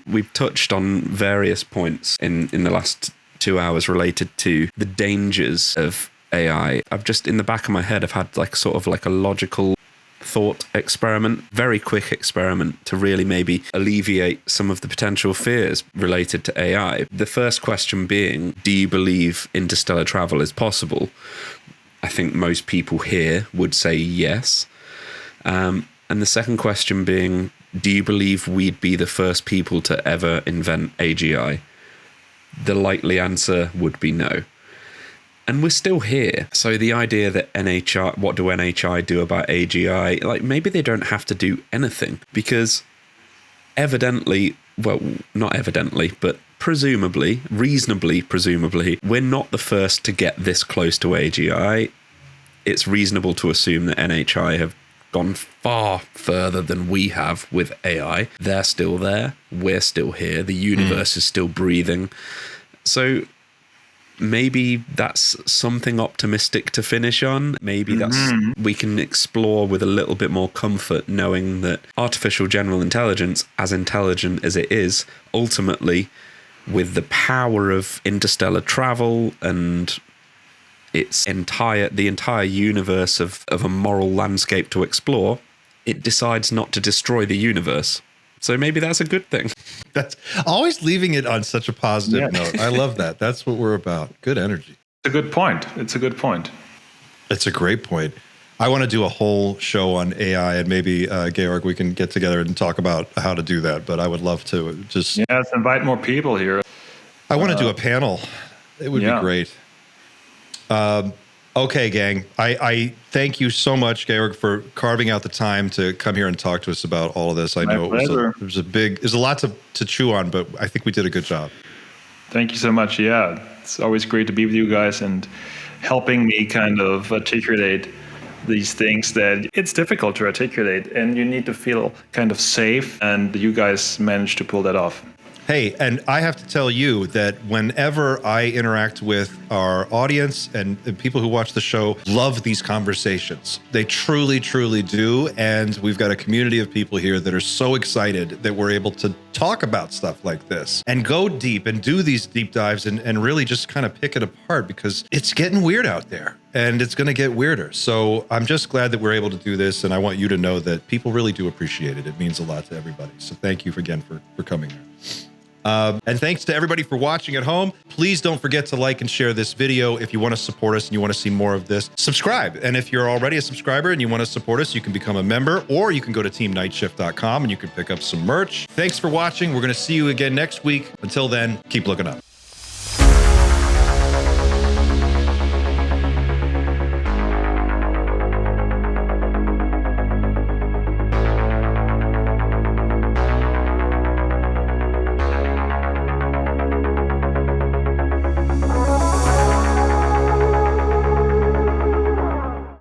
we've touched on various points in the last 2 hours related to the dangers of AI. I've just, in the back of my head, I've had like a logical thought experiment, very quick experiment to really maybe alleviate some of the potential fears related to AI. The first question being, do you believe interstellar travel is possible? I think most people here would say yes. And the second question being, do you believe we'd be the first people to ever invent AGI? The likely answer would be no. And we're still here. So the idea that NHI, what do NHI do about AGI? Like, maybe they don't have to do anything, because evidently, well, not evidently, but reasonably presumably, we're not the first to get this close to AGI. It's reasonable to assume that NHI have gone far further than we have with AI. They're still there. We're still here. The universe is still breathing. So maybe that's something optimistic to finish on. Maybe we can explore with a little bit more comfort, knowing that artificial general intelligence, as intelligent as it is, ultimately, with the power of interstellar travel and the entire universe of a moral landscape to explore, it decides not to destroy the universe. So maybe that's a good thing. That's always leaving it on such a positive note. I love that. That's what we're about. Good energy. It's a good point. It's a great point. I want to do a whole show on AI, and maybe, Georg, we can get together and talk about how to do that. But I would love to just... Yeah, let's invite more people here. I want to do a panel. It would be great. Okay, gang. I thank you so much, Georg, for carving out the time to come here and talk to us about all of this. I know there's a lot to chew on, but I think we did a good job. Thank you so much. Yeah, it's always great to be with you guys and helping me kind of articulate these things that it's difficult to articulate, and you need to feel kind of safe, and you guys managed to pull that off. Hey, and I have to tell you that whenever I interact with our audience and people who watch the show, love these conversations. They truly, truly do. And we've got a community of people here that are so excited that we're able to talk about stuff like this and go deep and do these deep dives and really just kind of pick it apart, because it's getting weird out there and it's going to get weirder. So I'm just glad that we're able to do this. And I want you to know that people really do appreciate it. It means a lot to everybody. So thank you again for coming here. And thanks to everybody for watching at home. Please don't forget to like and share this video. If you want to support us and you want to see more of this, subscribe. And if you're already a subscriber and you want to support us, you can become a member, or you can go to teamnightshift.com and you can pick up some merch. Thanks for watching. We're going to see you again next week. Until then, keep looking up.